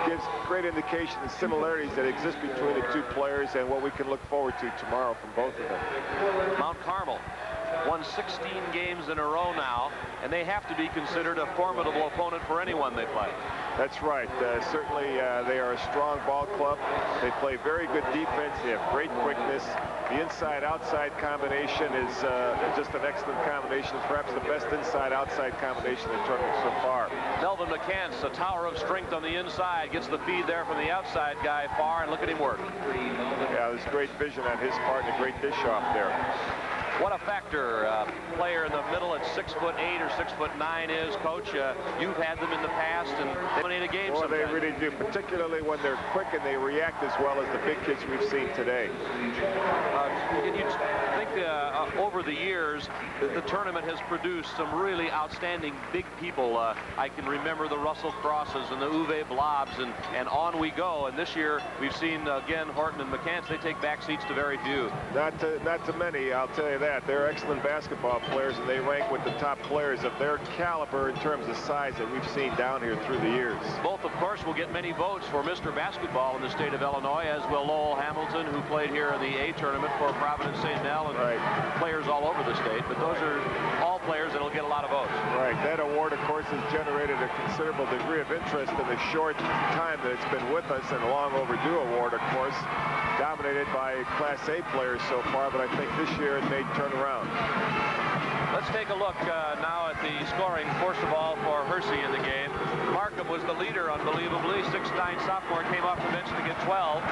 gives great indication of the similarities that exist between the two players and what we can look forward to tomorrow from both of them. Mount Carmel won 16 games in a row now, and they have to be considered a formidable opponent for anyone they play. That's right. Certainly they are a strong ball club. They play very good defense. They have great quickness. The inside-outside combination is just an excellent combination, perhaps the best inside-outside combination in the tournament so far. Melvin McCants, a tower of strength on the inside, gets the feed there from the outside guy far, and look at him work. Yeah, there's great vision on his part and a great dish off there. What a factor player in the middle at 6'8" or 6'9" is, Coach. You've had them in the past and they dominate a game sometimes. They really do, particularly when they're quick and they react as well as the big kids we've seen today. You think over the years the tournament has produced some really outstanding big people. I can remember the Russell Crosses and the Uwe Blobs, and on we go. And this year we've seen again Horton and McCants. They take back seats to very few. Not to many, I'll tell you that. They're excellent basketball players, and they rank with the top players of their caliber in terms of size that we've seen down here through the years. Both, of course, will get many votes for Mr. Basketball in the state of Illinois, as will Lowell Hamilton, who played here in the A tournament for Providence St. Nell, and players all over the state. But those are all players that will get a lot of votes. Right. That award, of course, has generated a considerable degree of interest in the short time that it's been with us, and a long overdue award, of course, dominated by Class A players so far, but I think this year it may turn around. Let's take a look now at the scoring, first of all, for Hersey in the game. Markham was the leader, unbelievably. 6'9" sophomore came off the bench to get 12.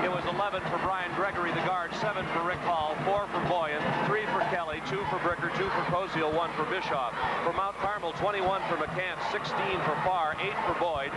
It was 11 for Brian Gregory, the guard, 7 for Rick Hall, 4 for Boyan, 3 for Kelly, 2 for Bricker, 2 for Koziel, 1 for Bischoff. For Mount Carmel, 21 for McCants, 16 for Farr, 8 for Boyd.